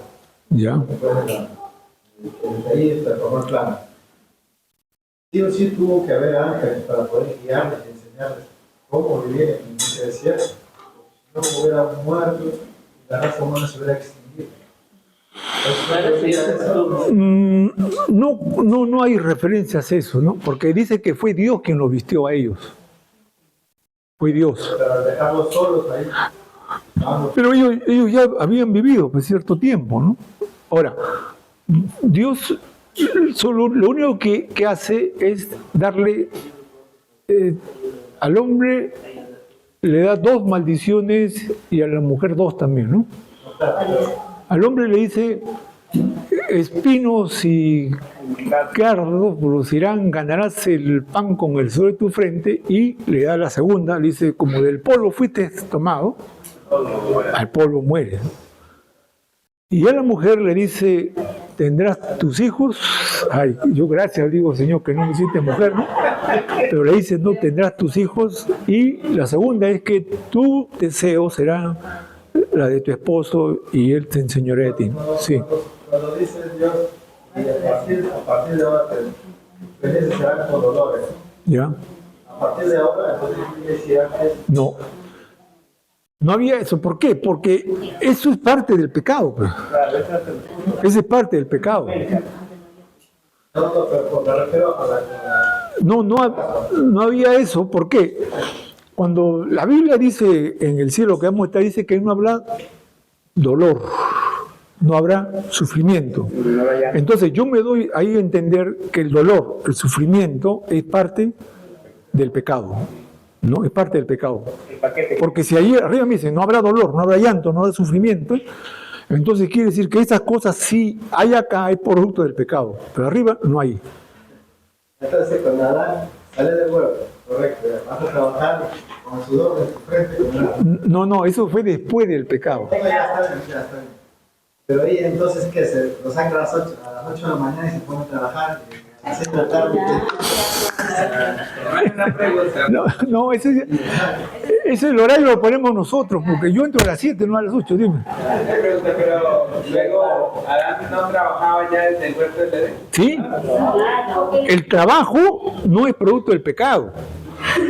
Ya. Después de ahí se formó el plan. Sí o sí tuvo que haber ángeles para poder guiarles y enseñarles cómo vivir en ese desierto. Si no hubiera muerto, la raza humana se hubiera extinguido. No hay referencias a eso, ¿no? Porque dice que fue Dios quien los vistió a ellos. Fue Dios. Pero dejarlos solos ahí. Pero ellos ya habían vivido por cierto tiempo, ¿no? Ahora, Dios solo lo único que hace es darle al hombre le da 2 maldiciones y a la mujer 2 también, ¿no? Al hombre le dice espinos y cardos producirán, ganarás el pan con el sudor de tu frente, y le da la segunda, le dice, como del polvo fuiste tomado, al polvo mueres. Y a la mujer le dice, tendrás tus hijos. Ay, yo gracias digo, Señor, que no me hiciste mujer, ¿no? Pero le dice, no, tendrás tus hijos. Y la segunda es que tu deseo será la de tu esposo y él te enseñará de ti. Sí. Cuando dice Dios, y a partir de ahora, felices serán con dolores. ¿Ya? A partir de ahora, entonces decía que... No. No había eso. ¿Por qué? Porque eso es parte del pecado. Pues. Esa es parte del pecado. No, pero me refiero a la... No había eso. ¿Por qué? Cuando la Biblia dice en el cielo que vamos a estar, dice que no habrá dolor, no habrá sufrimiento. Entonces yo me doy ahí a entender que el dolor, el sufrimiento es parte del pecado. No, es parte del pecado. Porque si ahí arriba me dicen no habrá dolor, no habrá llanto, no habrá sufrimiento, entonces quiere decir que esas cosas sí hay acá, es producto del pecado, pero arriba no hay. Entonces cuando Adán sale del huevo, correcto, vas a trabajar con el sudor de tu frente. No, eso fue después del pecado. Ya está bien. Pero ahí entonces, ¿qué? Se lo sacan a las 8 de la mañana y se ponen a trabajar. A las 6 de la tarde. Una pregunta. No, ese es el horario lo ponemos nosotros, porque yo entro a las 7, no a las 8, dime. Una pregunta, pero luego Adán no trabajaba ya desde el huerto del Edén. Sí, el trabajo no es producto del pecado,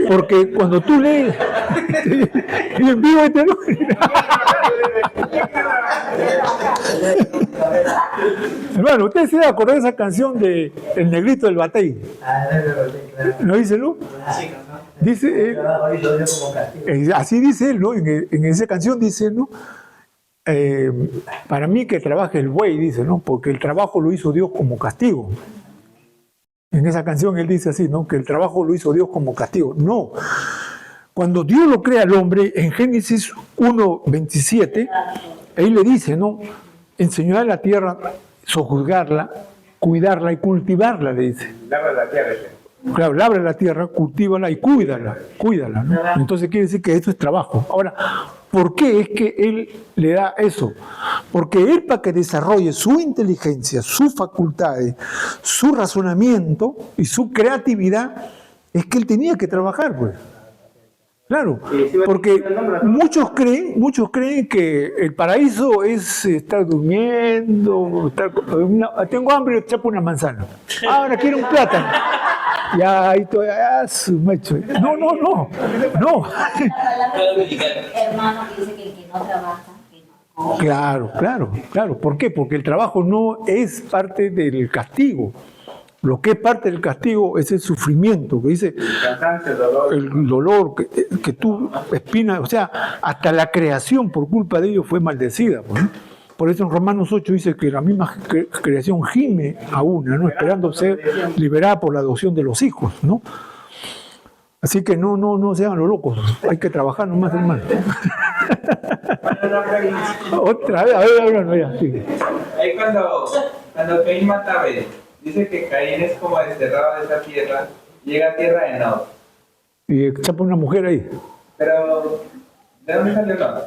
porque cuando tú lees y en vivo este no. Hermano, ¿usted se acordó de esa canción de El Negrito del Batey? ¿No dice, no? Dice, así dice él, ¿no? En esa canción dice, ¿no? Para mí que trabaje el buey, dice, ¿no? Porque el trabajo lo hizo Dios como castigo. En esa canción él dice así, ¿no? Que el trabajo lo hizo Dios como castigo. No. Cuando Dios lo crea al hombre, en Génesis 1:27, ahí le dice, ¿no? Enseñar la tierra, sojuzgarla, cuidarla y cultivarla, le dice. Labra la tierra. Claro, labra la tierra, cultívala y cuídala, ¿no? Entonces quiere decir que esto es trabajo. Ahora, ¿por qué es que él le da eso? Porque él, para que desarrolle su inteligencia, sus facultades, su razonamiento y su creatividad, es que él tenía que trabajar, pues. Claro, porque muchos creen que el paraíso es estar durmiendo, tengo hambre y chapo una manzana. Ahora quiero un plátano. Ya, ahí estoy, su macho. No. Hermano que dice que el que no trabaja. Claro. ¿Por qué? Porque el trabajo no es parte del castigo. Lo que es parte del castigo es el sufrimiento, que dice el dolor que tú espinas, o sea, hasta la creación por culpa de ellos fue maldecida. ¿No? Por eso en Romanos 8 dice que la misma creación gime a una, ¿no? Esperando ser liberada por la adopción de los hijos, ¿no? Así que no sean los locos, hay que trabajar nomás, hermano. Otra vez, a ver, ya, sigue. Ahí cuando Caín mata a Abel, dice que Caín es como desterrado de esa tierra, llega a tierra de Nod. Y chapa una mujer ahí. Pero, ¿de dónde salió Nod?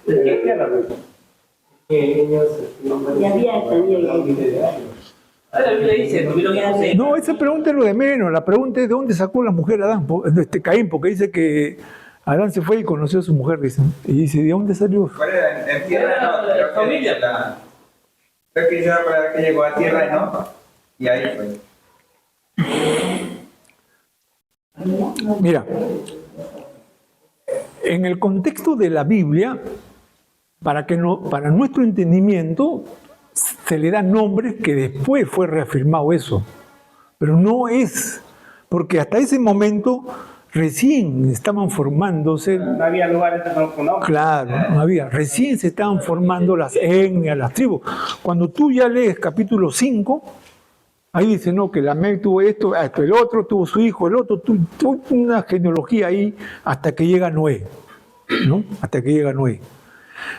¿De qué tierra? No, esa pregunta es lo de menos. La pregunta es de dónde sacó la mujer Adán, Caín, porque dice que Adán se fue y conoció a su mujer, dicen. Y dice, ¿de dónde salió? En tierra de Nod, creo que dice la palabra que llegó a tierra de Nod. Y ahí fue. Mira, en el contexto de la Biblia, para nuestro entendimiento, se le da nombres que después fue reafirmado eso. Pero no es, porque hasta ese momento recién estaban formándose. No había lugares con nombres. Claro, no había. Recién se estaban formando las etnias, las tribus. Cuando tú ya lees capítulo 5, ahí dice, no, que Lamec tuvo esto, el otro tuvo su hijo, el otro tuvo una genealogía ahí hasta que llega Noé, ¿no? Hasta que llega Noé.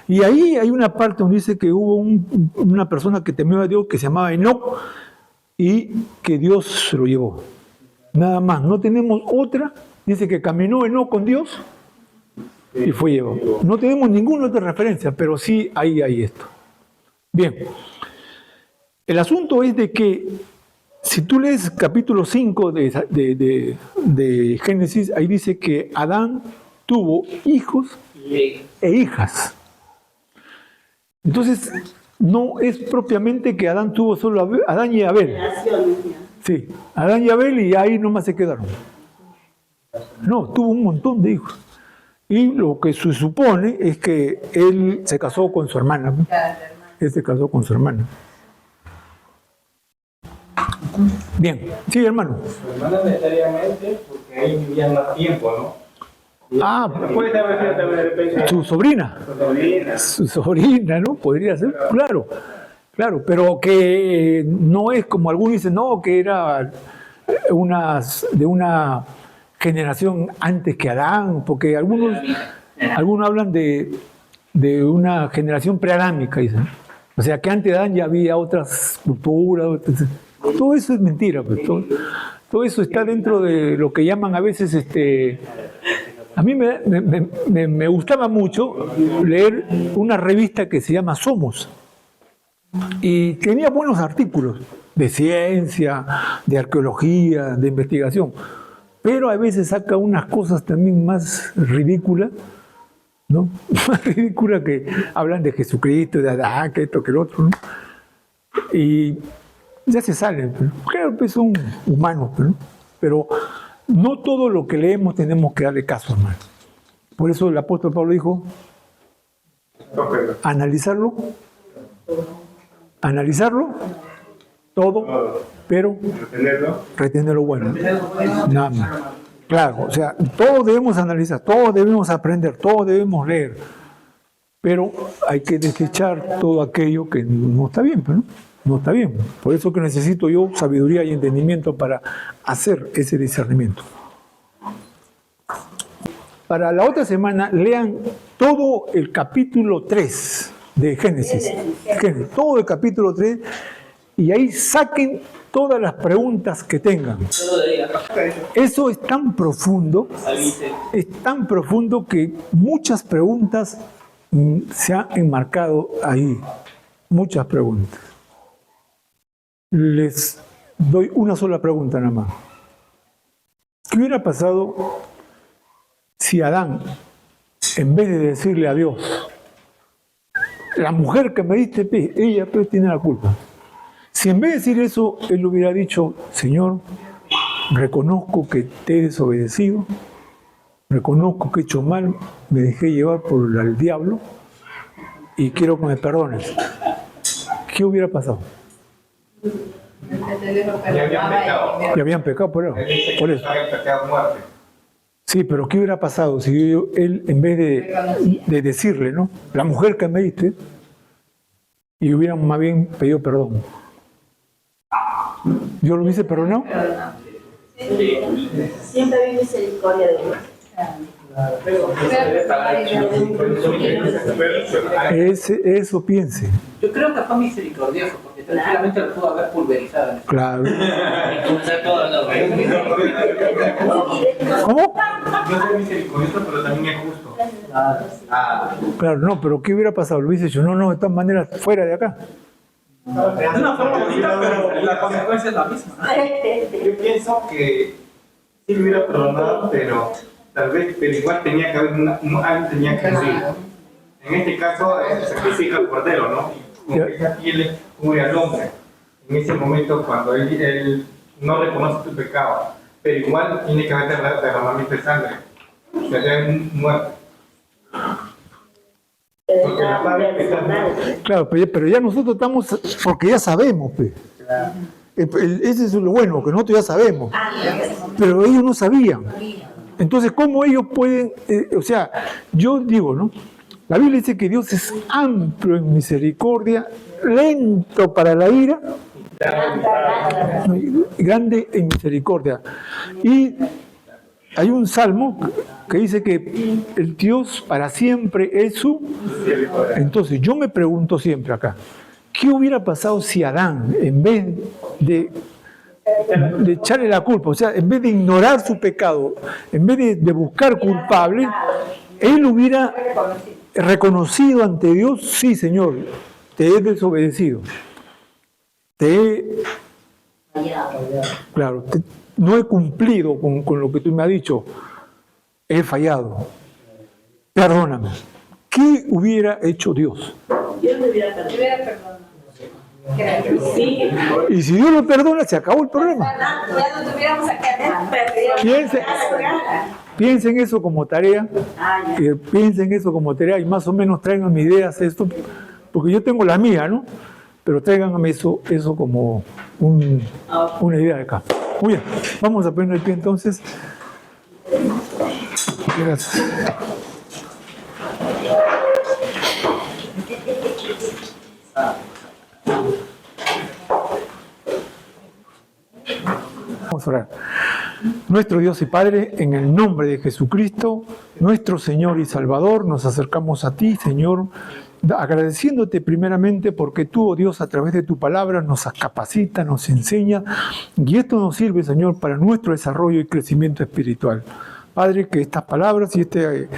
Y ahí hay una parte donde dice que hubo una persona que temió a Dios que se llamaba Enoc y que Dios se lo llevó. Nada más, no tenemos otra. Dice que caminó Enoc con Dios y fue llevado. No tenemos ninguna otra referencia, pero sí hay esto. Bien, el asunto es de que si tú lees capítulo 5 de Génesis, ahí dice que Adán tuvo hijos e hijas. Entonces, no es propiamente que Adán tuvo solo Adán y Abel. Sí, Adán y Abel y ahí nomás se quedaron. No, tuvo un montón de hijos. Y lo que se supone es que él se casó con su hermana, ¿no? Él se casó con su hermana. Bien, sí, hermano. Su hermana necesariamente, porque ahí vivían más tiempo, ¿no? Ah, Puede ser de repente. su sobrina. Su sobrina, ¿no? Podría ser, claro, claro, pero que no es como algunos dicen, no, que era de una generación antes que Adán, porque algunos hablan de una generación preadámica, dicen. O sea, que antes de Adán ya había otras culturas, todo eso es mentira, pues, todo eso está dentro de lo que llaman a veces A mí me gustaba mucho leer una revista que se llama Somos y tenía buenos artículos de ciencia, de arqueología, de investigación, pero a veces saca unas cosas también más ridículas, ¿no? Más ridículas que hablan de Jesucristo, de Adán, que esto, que el otro, ¿no? Y ya se salen, claro, pues son humanos, ¿no? Pero no todo lo que leemos tenemos que darle caso, hermano. Por eso el apóstol Pablo dijo, analizarlo todo, pero retener lo bueno. Nada más. Claro, o sea, todos debemos analizar, todos debemos aprender, todos debemos leer, pero hay que desechar todo aquello que no está bien, ¿no? No está bien. Por eso que necesito yo sabiduría y entendimiento para hacer ese discernimiento. Para la otra semana, lean todo el capítulo 3 de Génesis. Todo el capítulo 3 y ahí saquen todas las preguntas que tengan. Eso es tan profundo que muchas preguntas se han enmarcado ahí. Muchas preguntas. Les doy una sola pregunta nada más. ¿Qué hubiera pasado si Adán, en vez de decirle a Dios, la mujer que me diste, ella tiene la culpa? Si en vez de decir eso, él hubiera dicho, Señor, reconozco que te he desobedecido, reconozco que he hecho mal, me dejé llevar por el diablo y quiero que me perdones. ¿Qué hubiera pasado? Ya habían pecado por eso. Sí, pero ¿qué hubiera pasado si él, en vez de decirle, ¿no? La mujer que me diste, y hubieran más bien pedido perdón? ¿Yo lo hubiese perdonado? Siempre hay misericordia de Dios. Eso piense. Yo creo que fue misericordioso, porque tranquilamente lo pudo haber pulverizado. Claro. ¿Cómo? No es misericordioso, pero también es justo. Claro, no, pero ¿qué hubiera pasado? Lo hubiese dicho, no, de todas maneras, fuera de acá. De una forma bonita, pero la consecuencia es la misma. Yo pienso que sí lo hubiera perdonado, pero tal vez, pero igual tenía que haber alguien tenía que decir. En este caso, sacrifica al cordero, ¿no? Y con esa piel cubre al hombre. En ese momento, cuando él no reconoce su pecado, pero igual tiene que haber derramamiento de sangre. O sea, ya es muerto. Porque la madre personal. Claro, pero ya nosotros estamos, porque ya sabemos, pues. Ese es lo bueno, que nosotros ya sabemos. Pero ellos no sabían. Entonces, ¿cómo ellos pueden, o sea, yo digo, ¿no? La Biblia dice que Dios es amplio en misericordia, lento para la ira, grande en misericordia. Y hay un salmo que dice que el Dios para siempre es su... Entonces, yo me pregunto siempre acá, ¿qué hubiera pasado si Adán, en vez de echarle la culpa, o sea, en vez de ignorar su pecado, en vez de buscar culpable, él hubiera reconocido ante Dios, sí, Señor, te he desobedecido, no he cumplido con lo que tú me has dicho, he fallado, perdóname. ¿Qué hubiera hecho Dios? Dios me hubiera perdonado. Sí. Y si Dios lo perdona, se acabó el problema. Ya no tuviéramos acá. Piensen eso como tarea, piensen eso como tarea y más o menos tráiganme ideas esto, porque yo tengo la mía, ¿no? Pero tráiganme eso como una idea de acá. Muy bien, vamos a poner el pie entonces. Gracias. Vamos a orar. Nuestro Dios y Padre, en el nombre de Jesucristo, nuestro Señor y Salvador, nos acercamos a ti, Señor, agradeciéndote primeramente porque tú, oh Dios, a través de tu palabra nos capacita, nos enseña, y esto nos sirve, Señor, para nuestro desarrollo y crecimiento espiritual. Padre, que estas palabras y este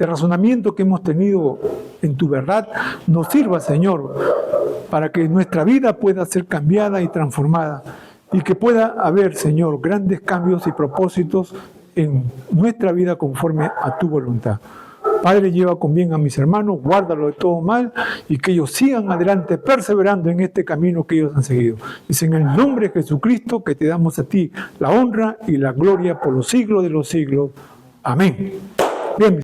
razonamiento que hemos tenido en tu verdad nos sirva, Señor, para que nuestra vida pueda ser cambiada y transformada y que pueda haber, Señor, grandes cambios y propósitos en nuestra vida conforme a tu voluntad. Padre, lleva con bien a mis hermanos, guárdalo de todo mal y que ellos sigan adelante perseverando en este camino que ellos han seguido. Es en el nombre de Jesucristo que te damos a ti la honra y la gloria por los siglos de los siglos. Amén. Bien.